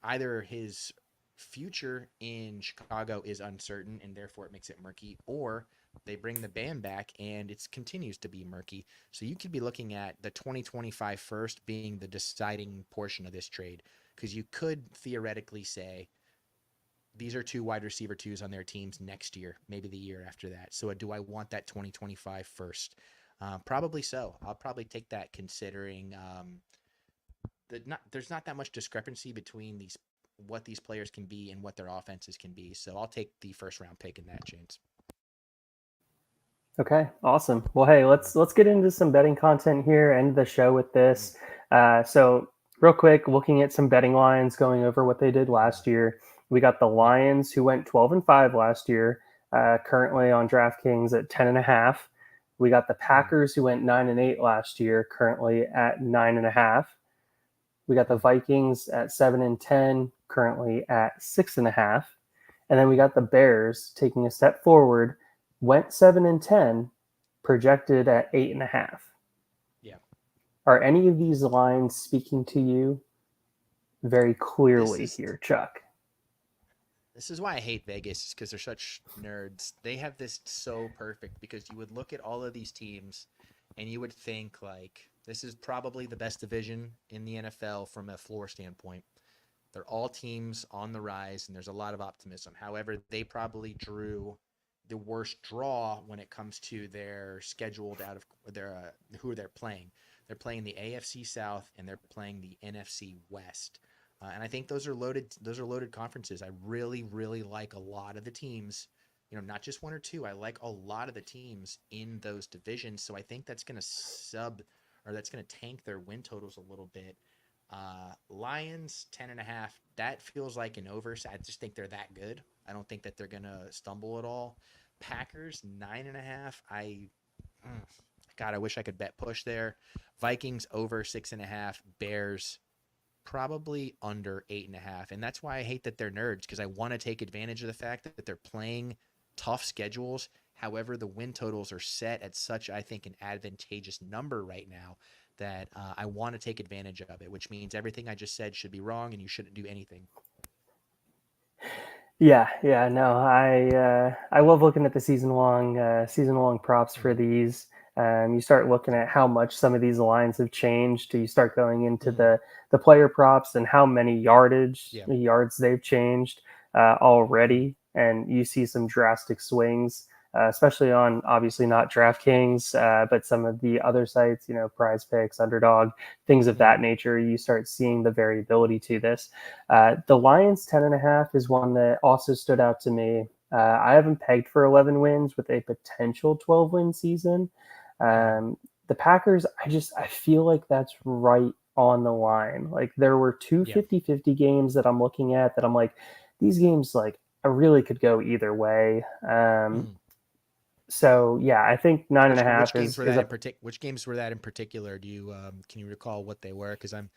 S3: either his future in Chicago is uncertain and therefore it makes it murky, or they bring the band back and it continues to be murky. So you could be looking at the 2025 first being the deciding portion of this trade, because you could theoretically say these are 2 wide receiver 2s on their teams next year, maybe the year after that. So do I want that 2025 first? Probably so. I'll probably take that, considering there's not that much discrepancy between what these players can be and what their offenses can be. So I'll take the first round pick in that chance.
S2: Okay, awesome. Well, hey, let's get into some betting content here. End the show with this. So real quick, looking at some betting lines, going over what they did last year. We got the Lions, who went 12-5 last year, currently on DraftKings at 10.5. We got the Packers, who went 9-8 last year, currently at 9.5. We got the Vikings at 7-10, currently at 6.5. And then we got the Bears taking a step forward, went 7-10, projected at 8.5.
S3: Yeah.
S2: Are any of these lines speaking to you very clearly here, Chuck?
S3: This is why I hate Vegas, because they're such nerds. They have this so perfect, because you would look at all of these teams and you would think, like, this is probably the best division in the NFL from a floor standpoint. They're all teams on the rise and there's a lot of optimism. However, they probably drew the worst draw when it comes to their scheduled out of their who they're playing. They're playing the AFC South and they're playing the NFC West. And I think those are loaded conferences. I really, really like a lot of the teams, not just 1 or 2. I like a lot of the teams in those divisions. So I think that's going to tank their win totals a little bit. Lions 10.5. That feels like an over. So I just think they're that good. I don't think that they're going to stumble at all. Packers 9.5. God, I wish I could bet push there. Vikings over 6.5. Bears probably under 8.5. And that's why I hate that they're nerds, because I want to take advantage of the fact that they're playing tough schedules. However, the win totals are set at such, I think, an advantageous number right now that I want to take advantage of it, which means everything I just said should be wrong and you shouldn't do anything.
S2: Yeah, no, I love looking at the season long props for these. You start looking at how much some of these lines have changed. You start going into the player props and how many yards they've changed already, and you see some drastic swings, especially on obviously not DraftKings, but some of the other sites, Prize Picks, Underdog, things of that nature. You start seeing the variability to this. The Lions 10.5 is one that also stood out to me. I haven't pegged for 11 wins with a potential 12-win season. The Packers, I feel like that's right on the line. Like, there were two 50-50 games that I'm looking at that I'm like, these games, like, I really could go either way. So yeah, I think 9.5
S3: which games were that in particular? Do you can you recall what they were? Because I'm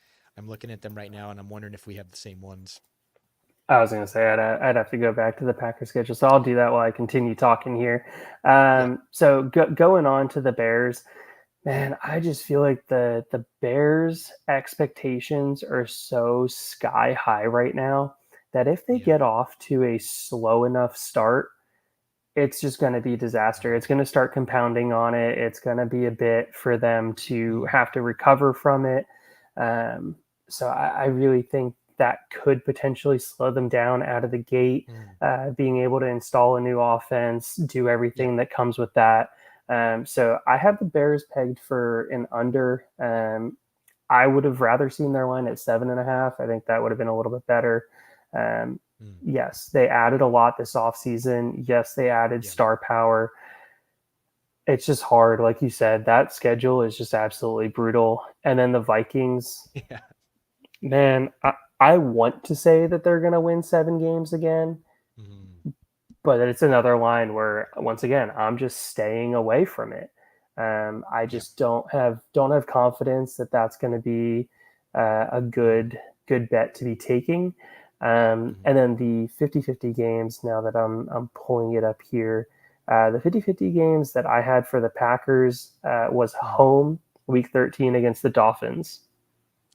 S3: looking at them right now and I'm wondering if we have the same ones.
S2: I was going to say I'd have to go back to the Packers schedule, so I'll do that while I continue talking here. So going on to the Bears, man, I just feel like the Bears' expectations are so sky high right now that if they get off to a slow enough start, it's just going to be disaster. It's going to start compounding on it. It's going to be a bit for them to have to recover from it. So I really think that could potentially slow them down out of the gate, being able to install a new offense, do everything that comes with that. So I have the Bears pegged for an under. I would have rather seen their line at 7.5. I think that would have been a little bit better. Yes, they added a lot this offseason. Yes, they added star power. It's just hard. Like you said, that schedule is just absolutely brutal. And then the Vikings, man, I want to say that they're going to win 7 games again, but it's another line where once again I'm just staying away from it. I
S3: Yeah.
S2: just don't have confidence that that's going to be a good bet to be taking. And then the 50-50 games, now that I'm pulling it up here, the 50-50 games that I had for the Packers was home week 13 against the Dolphins.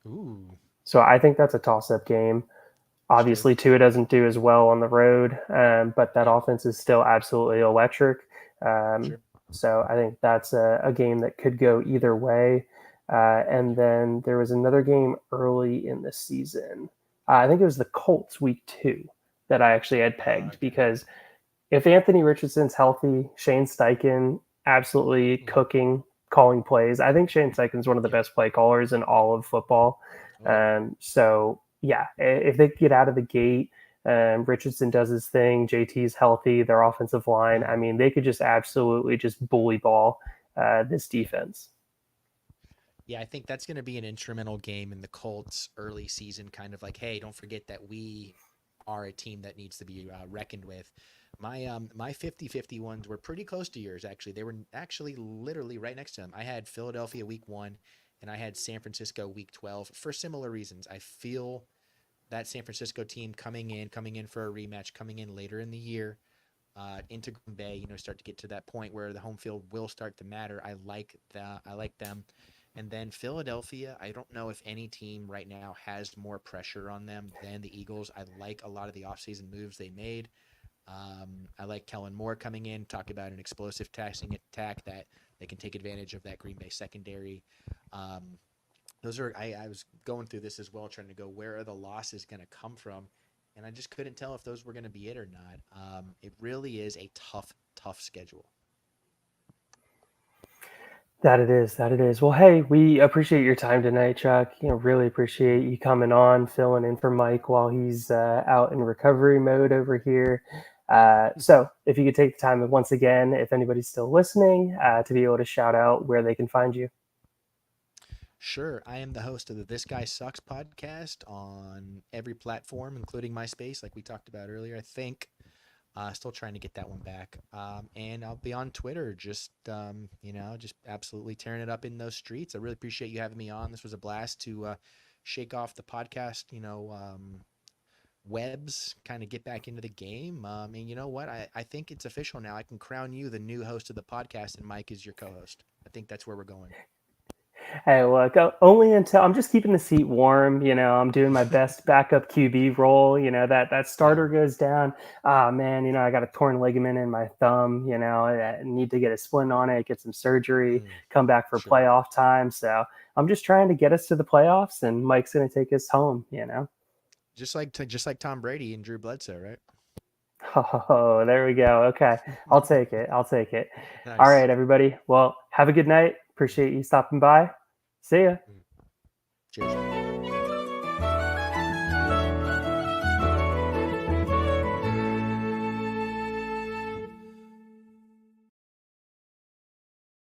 S3: Ooh.
S2: So I think that's a toss-up game.
S3: Sure.
S2: Obviously, Tua doesn't do as well on the road, but that
S3: Yeah.
S2: offense is still absolutely electric. Um,
S3: Sure.
S2: so I think that's a game that could go either way. And then there was another game early in the season. I think it was the Colts week 2 that I actually had pegged
S3: Okay.
S2: because if Anthony Richardson's healthy, Shane Steichen absolutely cooking, calling plays. I think Shane Steichen's one of the
S3: Yeah.
S2: best play callers in all of football.
S3: Oh yeah.
S2: So yeah, if they get out of the gate, Richardson does his thing, JT's healthy, their offensive line. I mean, they could just absolutely just bully ball this defense.
S3: Yeah, I think that's going to be an instrumental game in the Colts early season, kind of like, hey, don't forget that we are a team that needs to be reckoned with. My 50-50 ones were pretty close to yours, actually. They were actually literally right next to them. I had Philadelphia week 1 and I had San Francisco week 12 for similar reasons. I feel that San Francisco team coming in for a rematch, coming in later in the year, into Green Bay, start to get to that point where the home field will start to matter. I like them. And then Philadelphia, I don't know if any team right now has more pressure on them than the Eagles. I like a lot of the offseason moves they made. I like Kellen Moore coming in, talk about an explosive passing attack that they can take advantage of that Green Bay secondary. Um, I was going through this as well, trying to go, where are the losses going to come from? And I just couldn't tell if those were going to be it or not. It really is a tough schedule.
S2: That it is. That it is. Well, hey, we appreciate your time tonight, Chuck. Really appreciate you coming on, filling in for Mike while he's out in recovery mode over here. So, if you could take the time once again, if anybody's still listening, to be able to shout out where they can find you.
S3: Sure, I am the host of the This Guy Sucks podcast on every platform, including MySpace, like we talked about earlier. I think still trying to get that one back. And I'll be on Twitter, just absolutely tearing it up in those streets. I really appreciate you having me on. This was a blast to shake off the podcast, webs, kind of get back into the game. And you know what? I think it's official now. I can crown you the new host of the podcast, and Mike is your co-host. I think that's where we're going.
S2: Hey, look, only until I'm just keeping the seat warm. I'm doing my best backup QB role. That starter goes down. Ah, man, I got a torn ligament in my thumb. I need to get a splint on it, get some surgery, come back for
S3: Sure.
S2: playoff time. So I'm just trying to get us to the playoffs, and Mike's going to take us home.
S3: Just like Tom Brady and Drew Bledsoe, right?
S2: Oh, there we go. Okay, I'll take it. I'll take it. All
S3: Nice.
S2: right, everybody. Well, have a good night. Appreciate you stopping by. See ya.
S3: Cheers.